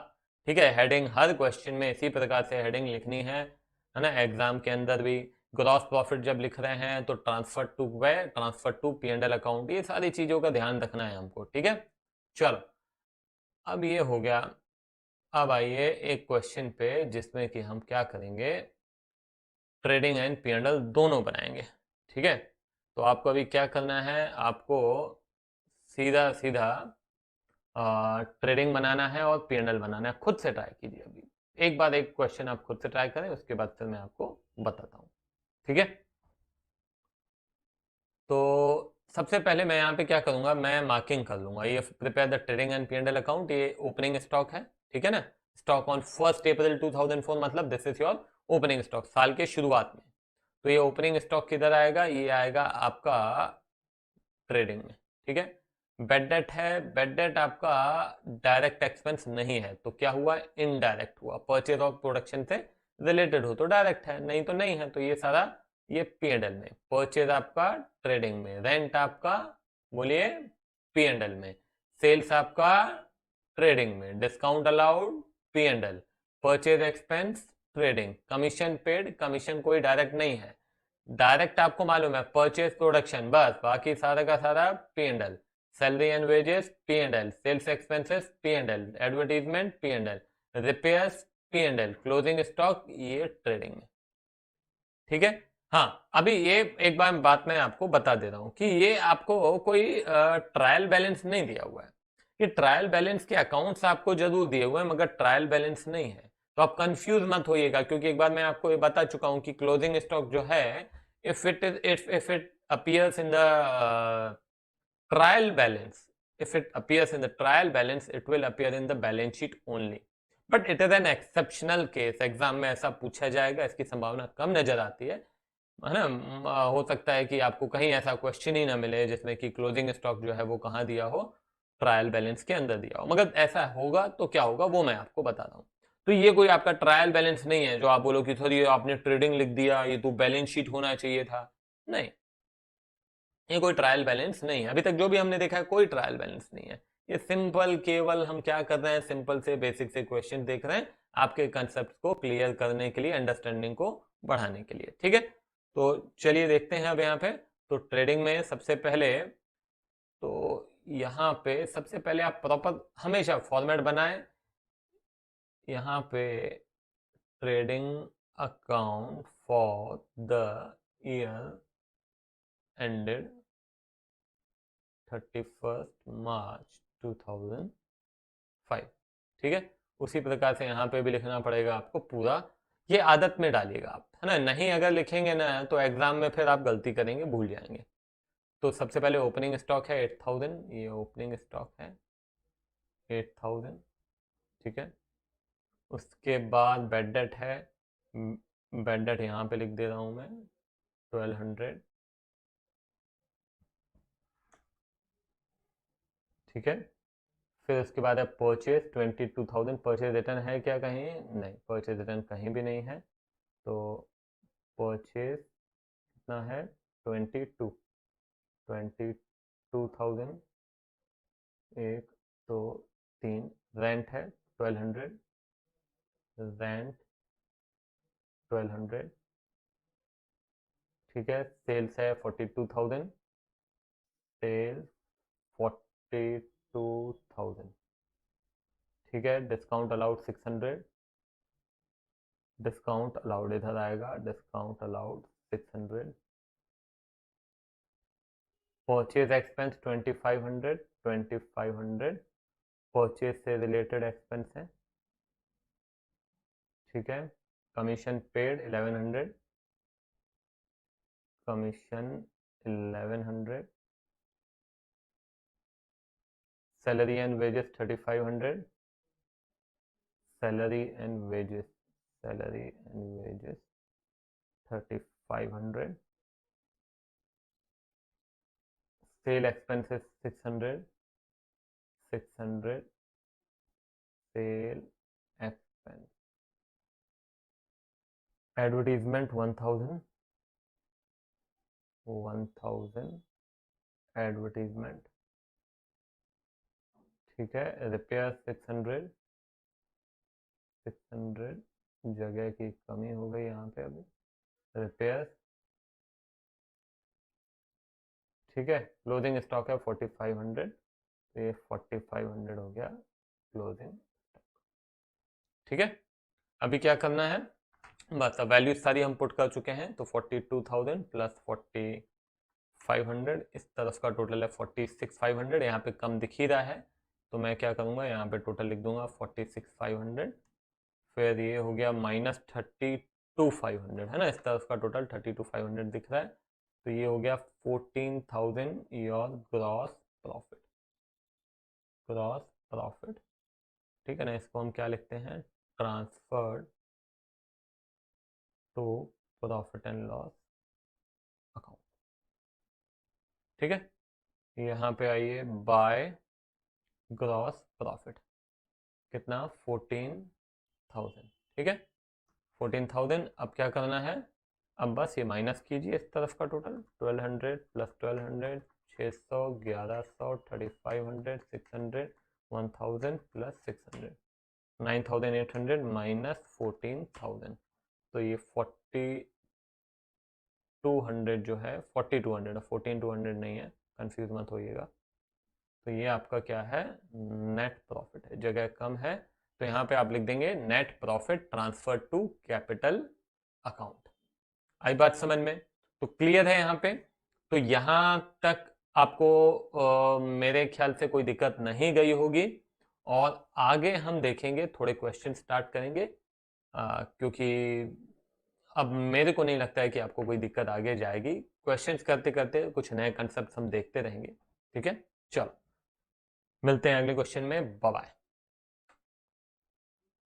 ठीक है, हेडिंग हर क्वेश्चन में इसी प्रकार से हेडिंग लिखनी है ना। एग्जाम के अंदर भी ग्रॉस प्रॉफिट जब लिख रहे हैं तो transfer to where, transfer to P&L account, ये सारी चीजों का ध्यान रखना है हमको। ठीक है, चलो अब ये हो गया। अब आइए एक क्वेश्चन पे जिसमें कि हम क्या करेंगे, ट्रेडिंग एंड P&L दोनों बनाएंगे। ठीक है, तो आपको अभी क्या करना है, आपको सीधा सीधा ट्रेडिंग बनाना है और P&L बनाना है। खुद से ट्राई कीजिए, अभी एक बार एक क्वेश्चन आप खुद से ट्राई करें, उसके बाद फिर मैं आपको बताता हूँ। ठीक है, तो सबसे पहले मैं यहाँ पे क्या करूंगा, मैं मार्किंग कर लूंगा। ये prepare the trading and P&L account, ये ओपनिंग स्टॉक है। ठीक है ना, स्टॉक ऑन 1 अप्रैल 2004, मतलब this is your opening stock साल के शुरुआत में। तो ये ओपनिंग स्टॉक किधर आएगा, ये आएगा आपका ट्रेडिंग में। ठीक है, बेड डेट है, बेड डेट आपका डायरेक्ट एक्सपेंस नहीं है, तो क्या हुआ, इनडायरेक्ट हुआ। परचेज ऑफ प्रोडक्शन से रिलेटेड हो तो डायरेक्ट है, नहीं तो नहीं है, तो ये सारा ये P&L में। परचेज आपका ट्रेडिंग में, रेंट आपका बोलिए P&L में, सेल्स आपका ट्रेडिंग में, discount allowed P&L, purchase expense trading, commission paid, commission कोई डायरेक्ट नहीं है। डायरेक्ट आपको मालूम है परचेज प्रोडक्शन, बस बाकी सारा का सारा P&L, salary and wages P&L, sales expenses P&L, advertisement P&L, repairs P&L, closing stock ये ट्रेडिंग में। ठीक है, हाँ अभी ये एक बार बात मैं आपको बता दे रहा हूँ कि ये आपको कोई ट्रायल बैलेंस नहीं दिया हुआ है। ये ट्रायल बैलेंस के अकाउंट्स आपको जरूर दिए हुए हैं, मगर ट्रायल बैलेंस नहीं है। तो आप कंफ्यूज मत होइएगा, क्योंकि एक बार मैं आपको ये बता चुका हूँ कि क्लोजिंग स्टॉक जो है, if it appears in the trial balance, if it appears in the trial balance, it will appear in the balance sheet only, but it is an exceptional case। Exam में ऐसा पूछा जाएगा, इसकी संभावना कम नजर आती है ना। हो सकता है कि आपको कहीं ऐसा क्वेश्चन ही ना मिले जिसमें कि क्लोजिंग स्टॉक जो है वो कहाँ दिया हो, ट्रायल बैलेंस के अंदर दिया हो। मगर ऐसा होगा तो क्या होगा वो मैं आपको बता रहा हूँ। तो ये कोई आपका ट्रायल बैलेंस नहीं है जो आप बोलो कि सर ये आपने ट्रेडिंग लिख दिया, ये तो बैलेंस शीट होना चाहिए था। नहीं, ये कोई ट्रायल बैलेंस नहीं है। अभी तक जो भी हमने देखा है कोई ट्रायल बैलेंस नहीं है। ये सिंपल, केवल हम क्या कर रहे हैं, सिंपल से बेसिक से क्वेश्चन देख रहे हैं आपके कंसेप्ट को क्लियर करने के लिए, अंडरस्टैंडिंग को बढ़ाने के लिए। ठीक है, तो चलिए देखते हैं अब यहाँ पे। तो ट्रेडिंग में सबसे पहले, तो यहाँ पे सबसे पहले आप प्रॉपर हमेशा फॉर्मेट बनाएं। यहाँ पे trading account for the year ended 31 मार्च 2005। ठीक है, उसी प्रकार से यहाँ पे भी लिखना पड़ेगा आपको पूरा। ये आदत में डालिएगा आप, है ना। नहीं अगर लिखेंगे ना तो एग्जाम में फिर आप गलती करेंगे, भूल जाएंगे। तो सबसे पहले ओपनिंग स्टॉक है 8000, ये ओपनिंग स्टॉक है 8000। ठीक है, उसके बाद बेड डेट है, बेड डेट यहाँ पे लिख दे रहा हूँ मैं 1200। ठीक है, फिर उसके बाद है परचेज 22,000। परचेज रिटर्न है क्या कहीं, नहीं, परचेज रिटर्न कहीं भी नहीं है। तो परचेज कितना है, 22,000। एक, दो, तीन, रेंट है 1200, रेंट 1200। ठीक है, सेल्स है 42,000, सेल 42,000। ठीक है, डिस्काउंट अलाउड 600, डिस्काउंट अलाउड इधर आएगा, discount allowed 600। Purchase expense 2500, 2500 purchase से रिलेटेड एक्सपेंस है। ठीक है, commission paid 1100, commission 1100, salary and wages 3500, salary and wages, salary and wages 3500, sale expenses 600, 600 sale expense, advertisement 1000, 1000 advertisement. ठीक है, रिपेयर 600, 600 जगह की कमी हो गई यहाँ पे अभी, रिपेयर, ठीक है। क्लोजिंग स्टॉक है 4500, तो ये 4500 हो गया क्लोजिंग स्टॉक, ठीक है। अभी क्या करना है, बस अब वैल्यूज सारी हम पुट कर चुके हैं, तो 42,000 प्लस 4500, इस तरफ का टोटल है 46,500, यहाँ पे कम दिख ही रहा है, तो मैं क्या करूँगा, यहाँ पे टोटल लिख दूंगा 46,500, फिर ये हो गया माइनस 32,500, है ना, इस तरफ का टोटल 32,500 दिख रहा है, तो ये हो गया 14,000 your gross profit, gross profit, ठीक है ना। इसको हम क्या लिखते हैं, transferred to profit and loss account, ठीक है। यहाँ पे आइए, बाय ग्रॉस प्रॉफिट कितना, 14,000, ठीक है, 14,000। अब क्या करना है, अब बस ये माइनस कीजिए इस तरफ का टोटल, 1200 प्लस 1200, 600, 1100, 3500, 600, 1000 प्लस 600, 9800 माइनस 14,000, तो ये 4200 जो है, 4200, 14,200 नहीं है, कंफ्यूज मत होइएगा। तो ये आपका क्या है, नेट प्रॉफिट है, जगह कम है, तो यहाँ पे आप लिख देंगे net profit transfer to capital account. आई बात समझ में, तो क्लियर है यहाँ पे। तो यहाँ तक आपको मेरे ख्याल से कोई दिक्कत नहीं गई होगी, और आगे हम देखेंगे, थोड़े क्वेश्चन स्टार्ट करेंगे, क्योंकि अब मेरे को नहीं लगता है कि आपको कोई दिक्कत आगे जाएगी, क्वेश्चंस करते करते कुछ नए कंसेप्ट हम देखते रहेंगे, ठीक है। चलो मिलते हैं अगले क्वेश्चन में, बाय बाय।